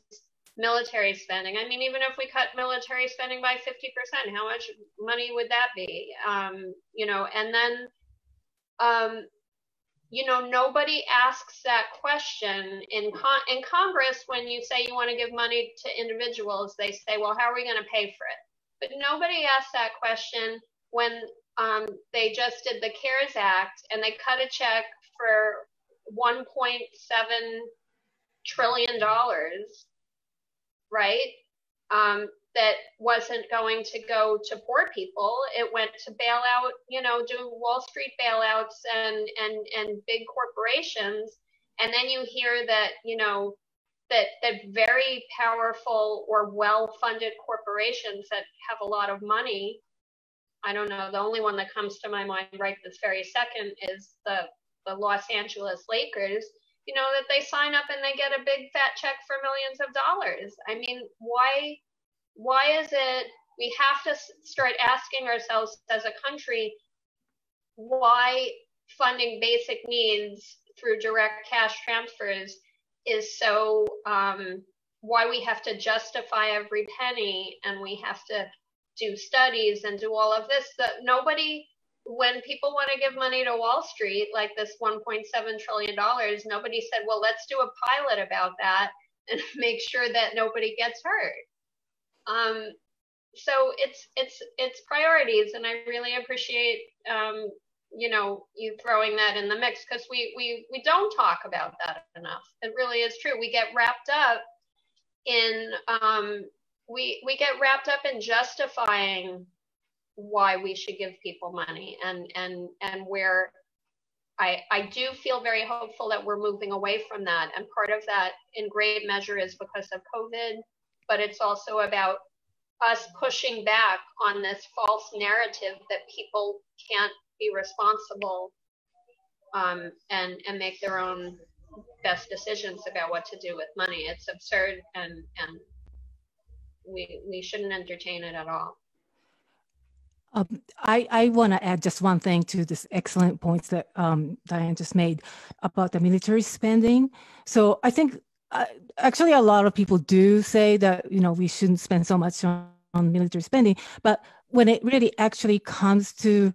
military spending. I mean, even if we cut military spending by 50%, how much money would that be? And then, nobody asks that question in Congress. When you say you want to give money to individuals, they say, well, how are we going to pay for it? But nobody asks that question when they just did the CARES Act and they cut a check for $1.7 trillion, right? That wasn't going to go to poor people. It went to bail out, do Wall Street bailouts and big corporations. And then you hear that, that very powerful or well-funded corporations that have a lot of money. I don't know, the only one that comes to my mind right this very second is the Los Angeles Lakers, that they sign up and they get a big fat check for millions of dollars. I mean, why is it we have to start asking ourselves as a country why funding basic needs through direct cash transfers is so, why we have to justify every penny, and we have to do studies and do all of this. That nobody when people want to give money to Wall Street, like this $1.7 trillion, nobody said, well, let's do a pilot about that and make sure that nobody gets hurt. So it's priorities, and I really appreciate you throwing that in the mix, because we don't talk about that enough. It really is true. We get wrapped up in we get wrapped up in justifying why we should give people money, and where I do feel very hopeful that we're moving away from that. And part of that in great measure is because of COVID, but it's also about us pushing back on this false narrative that people can't be responsible and make their own best decisions about what to do with money. It's absurd, and we shouldn't entertain it at all. I want to add just one thing to this excellent points that Diane just made about the military spending. So I think actually a lot of people do say that, we shouldn't spend so much on military spending, but when it really actually comes to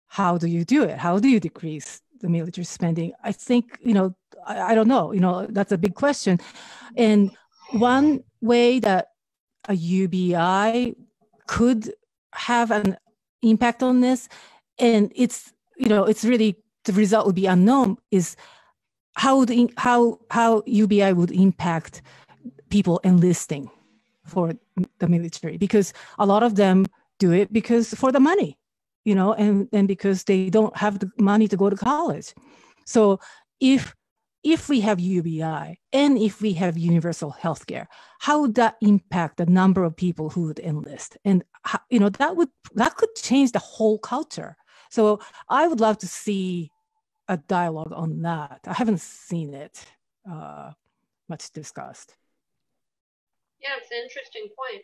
how do you do it? How do you decrease the military spending? I think, I don't know, that's a big question. And one way that a UBI could have an impact on this, and it's really, the result would be unknown, is how UBI would impact people enlisting for the military, because a lot of them do it because for the money, and because they don't have the money to go to college. So if we have UBI and if we have universal health care, how would that impact the number of people who would enlist? And that could change the whole culture. So I would love to see a dialogue on that. I haven't seen it much discussed. Yeah, it's an interesting point.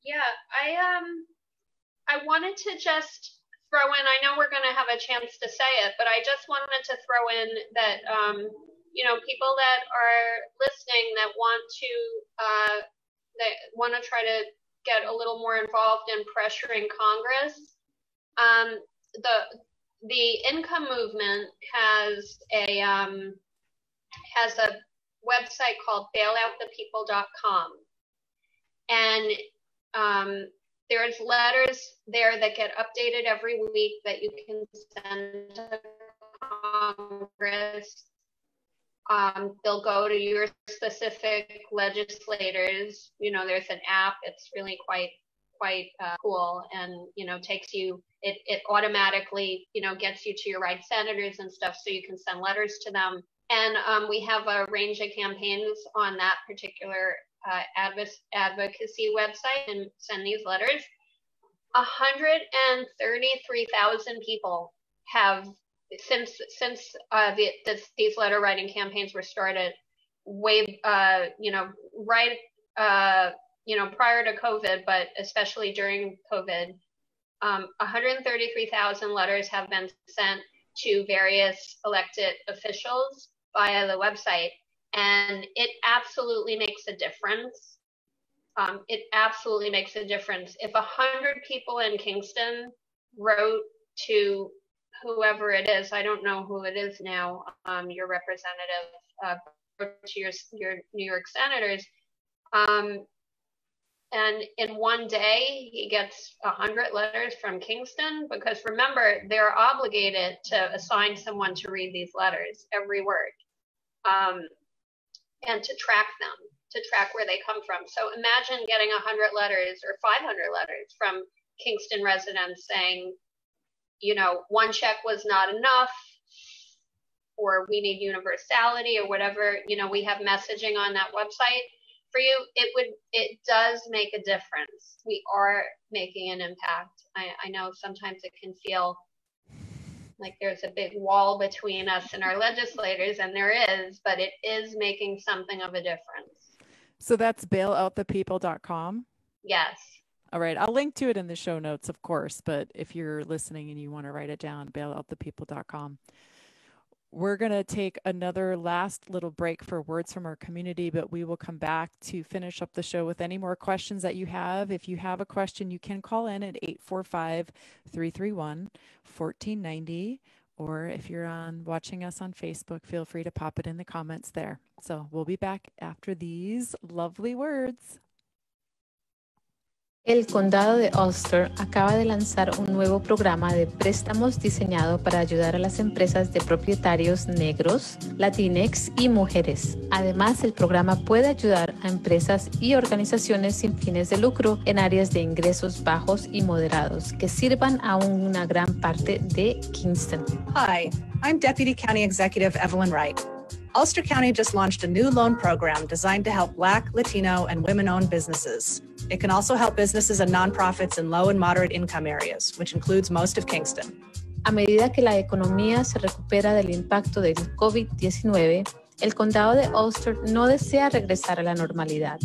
Yeah, I wanted to just throw in, I know we're going to have a chance to say it, but I just wanted to throw in that, people that are listening that want to try to get a little more involved in pressuring Congress. The Income movement has a website called bailoutthepeople.com, and there's letters there that get updated every week that you can send to Congress. They'll go to your specific legislators. There's an app. It's really quite cool, and takes you. It automatically gets you to your right senators and stuff, so you can send letters to them. And we have a range of campaigns on that particular advocacy website, and send these letters. 133,000 people have, since these letter writing campaigns were started, prior to COVID, but especially during COVID, 133,000 letters have been sent to various elected officials via the website. And it absolutely makes a difference. It absolutely makes a difference. If 100 people in Kingston wrote to whoever it is, I don't know who it is now, your representative, to your New York senators, and in one day he gets 100 letters from Kingston, because remember, they're obligated to assign someone to read these letters, every word. And to track them, to track where they come from. So imagine getting 100 letters or 500 letters from Kingston residents saying, one check was not enough, or we need universality, or whatever. We have messaging on that website for you. It does make a difference. We are making an impact. I know sometimes it can feel like there's a big wall between us and our legislators, and there is, but it is making something of a difference. So that's bailoutthepeople.com? Yes. All right. I'll link to it in the show notes, of course, but if you're listening and you want to write it down, bailoutthepeople.com. we're going to take another last little break for words from our community, but we will come back to finish up the show with any more questions that you have. If you have a question, you can call in at 845-331-1490. Or if you're watching us on Facebook, feel free to pop it in the comments there. So we'll be back after these lovely words. El Condado de Ulster acaba de lanzar un nuevo programa de préstamos diseñado para ayudar a las empresas de propietarios negros, Latinx y mujeres. Además, el programa puede ayudar a empresas y organizaciones sin fines de lucro en áreas de ingresos bajos y moderados que sirvan a una gran parte de Kingston. Hi, I'm Deputy County Executive Evelyn Wright. Ulster County just launched a new loan program designed to help Black, Latino, and women-owned businesses. It can also help businesses and nonprofits in low and moderate income areas, which includes most of Kingston. A medida que la economía se recupera del impacto del COVID-19, el condado de Ulster no desea regresar a la normalidad.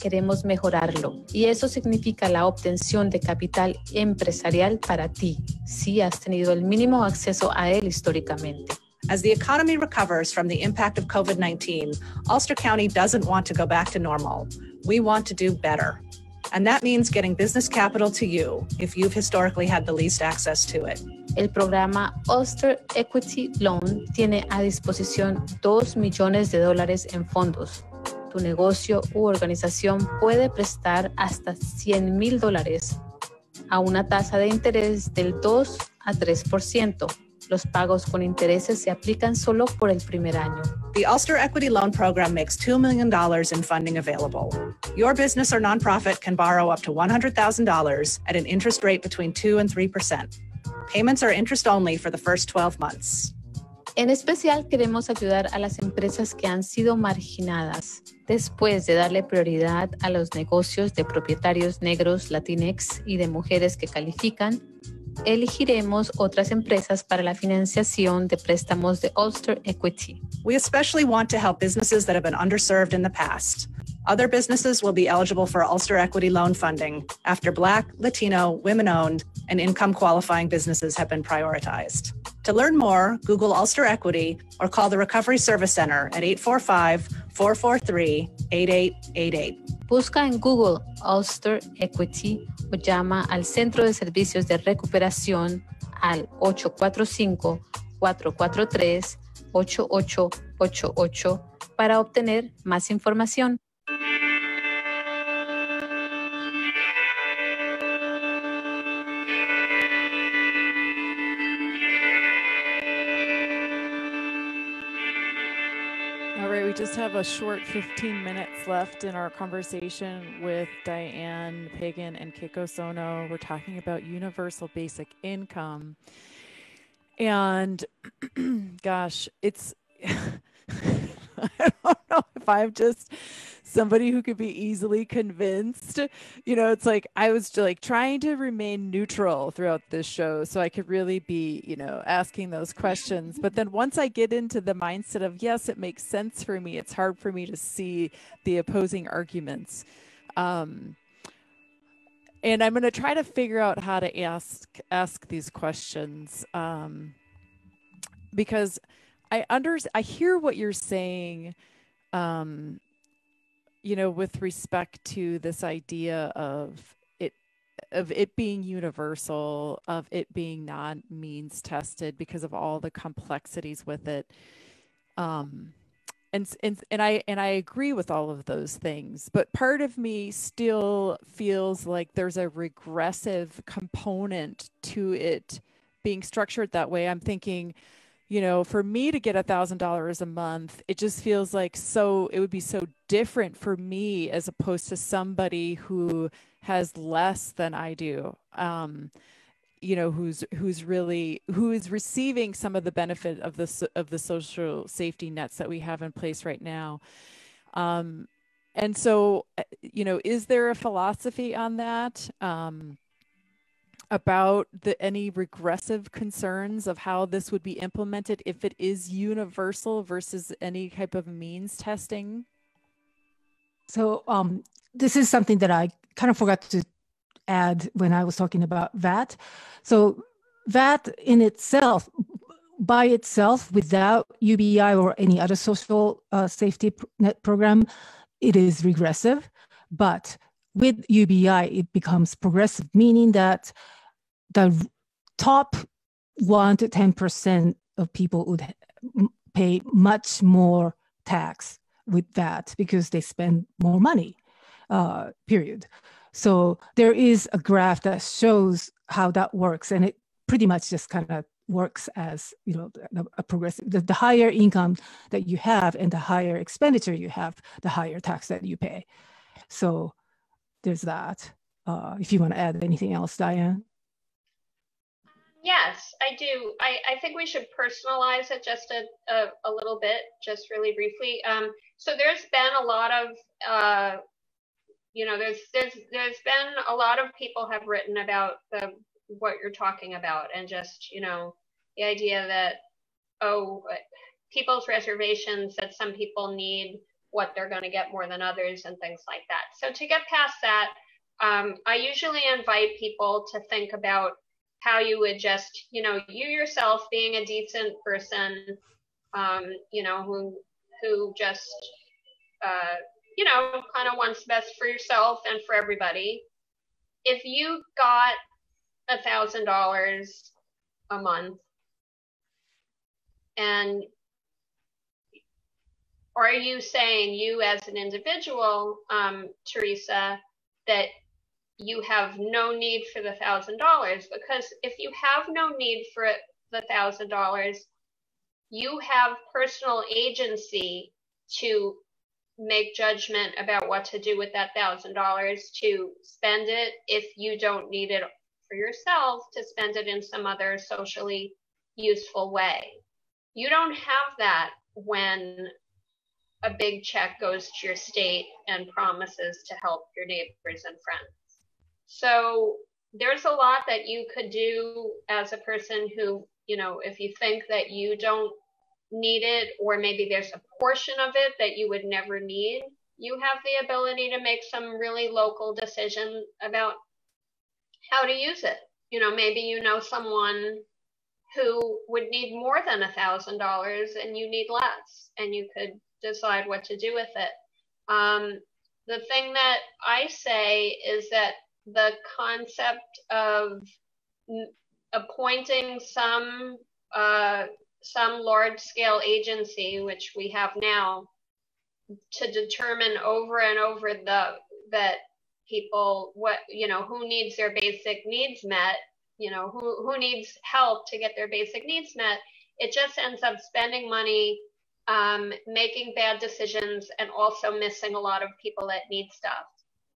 Queremos mejorarlo, y eso significa la obtención de capital empresarial para ti, si has tenido el mínimo acceso a él históricamente. As the economy recovers from the impact of COVID-19, Ulster County doesn't want to go back to normal. We want to do better. And that means getting business capital to you if you've historically had the least access to it. El programa Ulster Equity Loan tiene a disposición $2 millones en fondos. Tu negocio u organización puede prestar hasta $100,000 a una tasa de interés del 2 a 3%. Los pagos con intereses se aplican solo por el primer año. The Ulster Equity Loan Program makes $2 million in funding available. Your business or nonprofit can borrow up to $100,000 at an interest rate between 2 and 3%. Payments are interest only for the first 12 months. En especial, queremos ayudar a las empresas que han sido marginadas. Después de darle prioridad a los negocios de propietarios negros, Latinx y de mujeres que califican, elegiremos otras empresas para la financiación de préstamos de Ulster Equity. We especially want to help businesses that have been underserved in the past. Other businesses will be eligible for Ulster Equity loan funding after Black, Latino, women-owned, and income-qualifying businesses have been prioritized. To learn more, Google Ulster Equity or call the Recovery Service Center at 845-443-8888. Busca en Google Ulster Equity o llama al Centro de Servicios de Recuperación al 845-443-8888 para obtener más información. We just have a short 15 minutes left in our conversation with Diane Pagen and Keiko Sono. We're talking about universal basic income. And gosh, it's, I don't know if I'm just somebody who could be easily convinced. You know, it's like I was like trying to remain neutral throughout this show so I could really be, you know, asking those questions. But then once I get into the mindset of, yes, it makes sense for me, it's hard for me to see the opposing arguments. And I'm going to try to figure out how to ask these questions because I hear what you're saying, you know, with respect to this idea of it being universal, of it being non-means tested because of all the complexities with it. And I agree with all of those things, but part of me still feels like there's a regressive component to it being structured that way. I'm thinking, you know, for me to get $1,000 a month, it just feels like it would be so different for me as opposed to somebody who has less than I do. You know, who is receiving some of the benefit of the social safety nets that we have in place right now. And so, you know, is there a philosophy on that? About any regressive concerns of how this would be implemented if it is universal versus any type of means testing? So this is something that I kind of forgot to add when I was talking about VAT. So VAT in itself, by itself, without UBI or any other social safety net program, it is regressive. But with UBI, it becomes progressive, meaning that the top 1 to 10% of people would pay much more tax with that because they spend more money, period. So there is a graph that shows how that works, and it pretty much just kind of works as, you know, a progressive. The higher income that you have and the higher expenditure you have, the higher tax that you pay. So there's that. If you want to add anything else, Diane. Yes, I do. I think we should personalize it just a little bit, just really briefly. So there's been a lot of, you know, there's been a lot of people have written about what you're talking about, and just, you know, the idea that, oh, people's reservations, that some people need what they're going to get more than others and things like that. So to get past that, I usually invite people to think about how you would just, you know, you yourself being a decent person, you know, who just, you know, kind of wants the best for yourself and for everybody. If you got $1,000 a month, and are you saying, you as an individual, Teresa, that you have no need for the $1,000? Because if you have no need for the $1,000, you have personal agency to make judgment about what to do with that $1,000, to spend it if you don't need it for yourself, to spend it in some other socially useful way. You don't have that when a big check goes to your state and promises to help your neighbors and friends. So there's a lot that you could do as a person who, you know, if you think that you don't need it, or maybe there's a portion of it that you would never need, you have the ability to make some really local decision about how to use it. You know, maybe you know someone who would need more than $1,000 and you need less, and you could decide what to do with it. The thing that I say is that the concept of appointing some large-scale agency, which we have now, to determine over and over that people, what, you know, who needs their basic needs met, you know, who needs help to get their basic needs met, it just ends up spending money, making bad decisions, and also missing a lot of people that need stuff.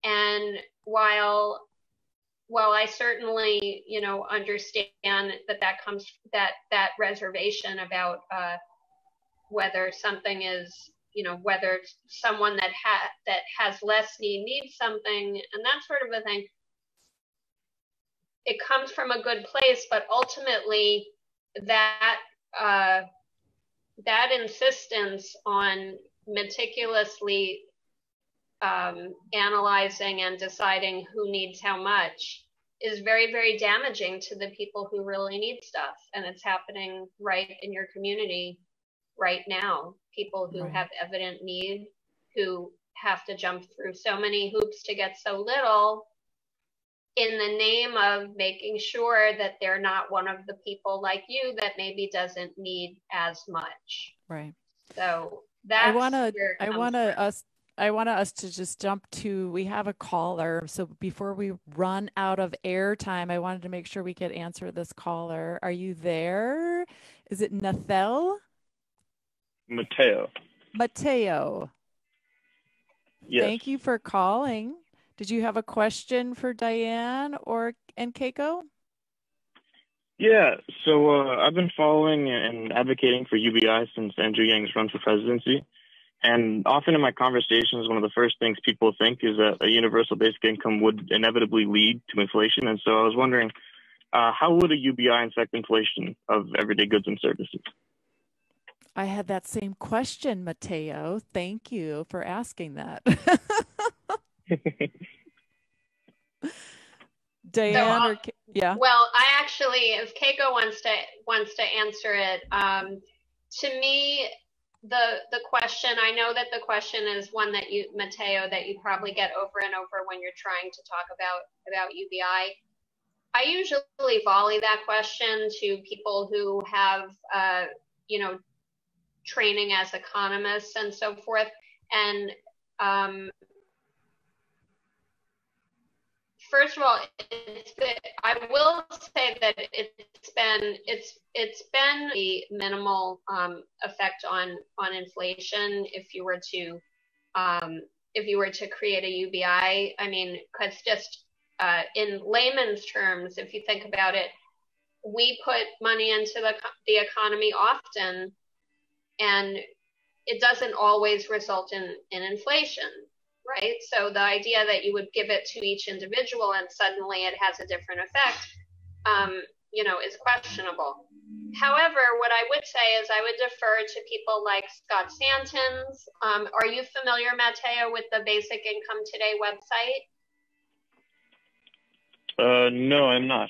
And while I certainly, you know, understand that comes, that reservation about whether something is, you know, whether someone that has less need needs something, and that sort of a thing, it comes from a good place, but ultimately that insistence on meticulously analyzing and deciding who needs how much is very, very damaging to the people who really need stuff. And it's happening right in your community right now. People who have evident need, who have to jump through so many hoops to get so little, in the name of making sure that they're not one of the people like you that maybe doesn't need as much. Right. So that's I want us to just jump to, we have a caller. So before we run out of air time, I wanted to make sure we could answer this caller. Are you there? Is it Nathel? Mateo. Yes. Thank you for calling. Did you have a question for Diane and Keiko? Yeah, so I've been following and advocating for UBI since Andrew Yang's run for presidency. And often in my conversations, one of the first things people think is that a universal basic income would inevitably lead to inflation. And so I was wondering, how would a UBI affect inflation of everyday goods and services? I had that same question, Mateo. Thank you for asking that. Diane, or yeah. Well, I actually, if Keiko wants to answer it, to me, the question, I know that the question is one that you, Matteo, that you probably get over and over when you're trying to talk about UBI. I usually volley that question to people who have, training as economists and so forth. And first of all, I will say that it's been the minimal effect on inflation if you were to create a UBI. I mean, because just in layman's terms, if you think about it, we put money into the economy often, and it doesn't always result in inflation, right? So the idea that you would give it to each individual and suddenly it has a different effect, is questionable. However, what I would say is I would defer to people like Scott Santons. Are you familiar, Matteo, with the Basic Income Today website? No, I'm not.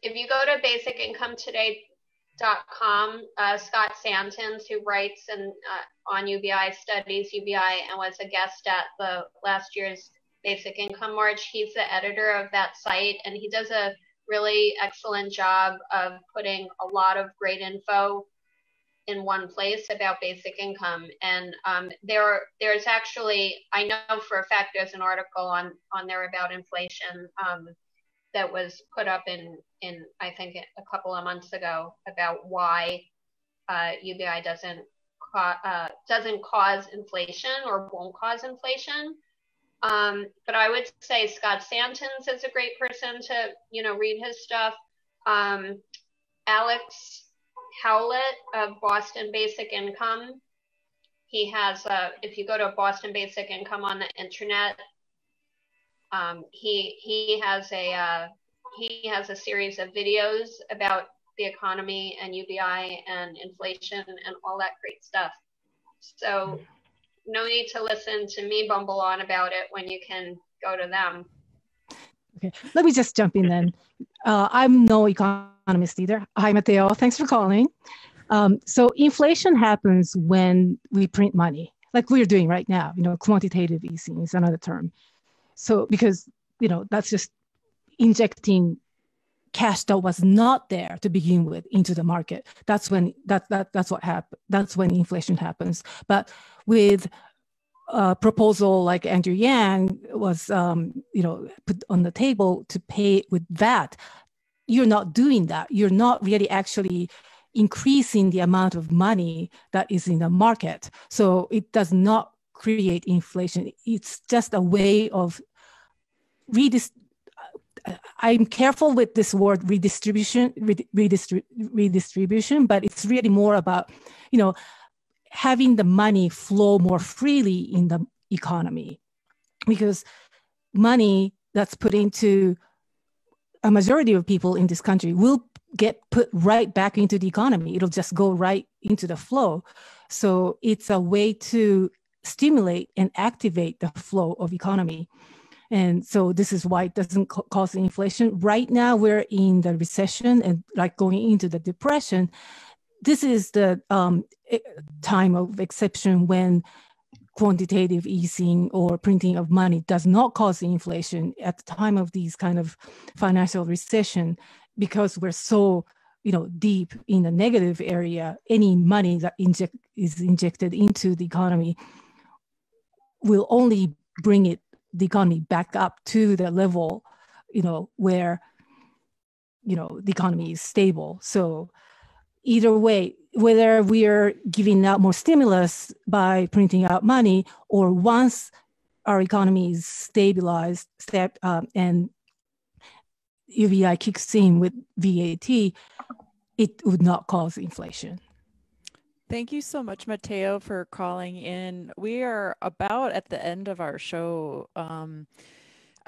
If you go to basicincometoday.com, Scott Santons, who writes on UBI, studies UBI, and was a guest at the last year's Basic Income March, he's the editor of that site, and he does a really excellent job of putting a lot of great info in one place about basic income. And there's actually, I know for a fact there's an article on there about inflation that was put up in I think a couple of months ago about why UBI doesn't cause inflation or won't cause inflation. But I would say Scott Santons is a great person to read his stuff. Alex Howlett of Boston Basic Income. He has if you go to Boston Basic Income on the internet, he has a series of videos about the economy and UBI and inflation and all that great stuff. So no need to listen to me bumble on about it when you can go to them. Okay, let me just jump in then. I'm no economist either. Hi, Matteo. Thanks for calling. So inflation happens when we print money, like we're doing right now. Quantitative easing is another term. So because that's just injecting cash that was not there to begin with into the market. That's when that's what happens. That's when inflation happens. But with a proposal like Andrew Yang was, put on the table to pay with VAT, you're not doing that. You're not really actually increasing the amount of money that is in the market. So it does not create inflation. It's just a way of I'm careful with this word redistribution, but it's really more about, having the money flow more freely in the economy, because money that's put into a majority of people in this country will get put right back into the economy. It'll just go right into the flow. So it's a way to stimulate and activate the flow of economy. And so this is why it doesn't cause inflation. Right now, we're in the recession and like going into the depression. This is the time of exception when quantitative easing or printing of money does not cause inflation at the time of these kind of financial recession, because we're so deep in the negative area. Any money that is injected into the economy will only bring the economy back up to the level, where, the economy is stable. So either way, whether we are giving out more stimulus by printing out money, or once our economy is stabilized and UBI kicks in with VAT, it would not cause inflation. Thank you so much, Matteo, for calling in. We are about at the end of our show.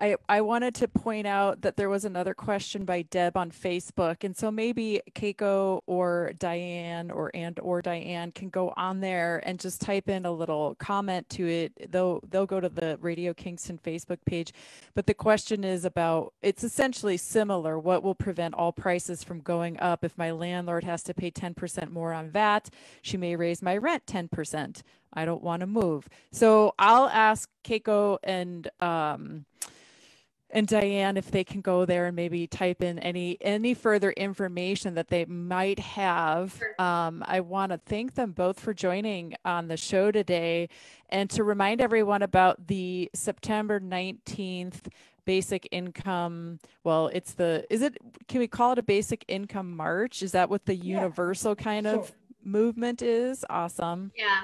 I wanted to point out that there was another question by Deb on Facebook. And so maybe Keiko or Diane or Diane can go on there and just type in a little comment to it. They'll go to the Radio Kingston Facebook page. But the question is about, it's essentially similar. What will prevent all prices from going up? If my landlord has to pay 10% more on VAT, she may raise my rent 10%. I don't want to move. So I'll ask Keiko and Diane if they can go there and maybe type in any further information that they might have. I want to thank them both for joining on the show today, and to remind everyone about the September 19th basic income. Well, can we call it a basic income march? Is that what the universal kind of movement is? Awesome. Yeah.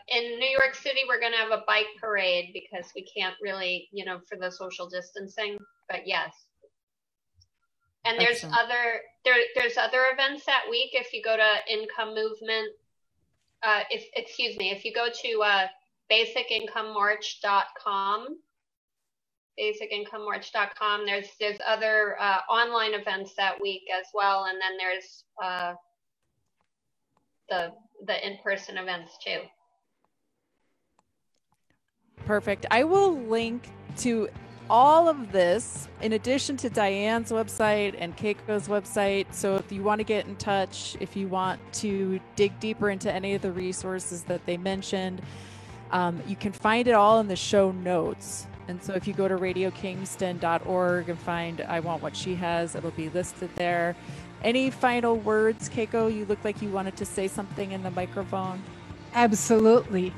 In New York City, we're going to have a bike parade because we can't really, for the social distancing, but yes. And there's there's other events that week. If you go to Income Movement, if you go to basicincomemarch.com, there's other online events that week as well. And then there's the in-person events too. Perfect. I will link to all of this in addition to Diane's website and Keiko's website. So if you want to get in touch, if you want to dig deeper into any of the resources that they mentioned, you can find it all in the show notes. And so if you go to radiokingston.org and find I Want What She Has, it'll be listed there. Any final words, Keiko? You look like you wanted to say something in the microphone. Absolutely.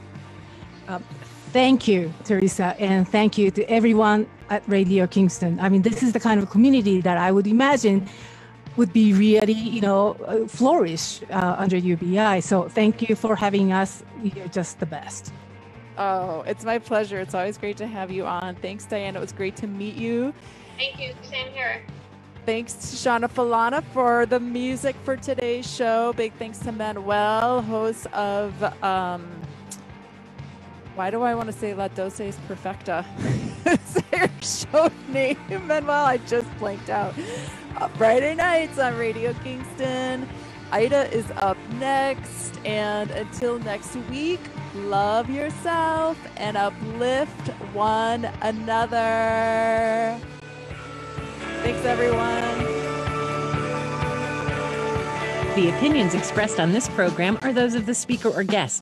Thank you, Teresa, and thank you to everyone at Radio Kingston. I mean, this is the kind of community that I would imagine would be really, flourish under UBI. So thank you for having us. You're just the best. Oh, it's my pleasure. It's always great to have you on. Thanks, Diane. It was great to meet you. Thank you. Same here. Thanks to Shauna Falana for the music for today's show. Big thanks to Manuel, host of, why do I want to say La Dosis Perfecta? Say her show name, Manuel, I just blanked out. Friday nights on Radio Kingston. Ida is up next. And until next week, love yourself and uplift one another. Thanks, everyone. The opinions expressed on this program are those of the speaker or guest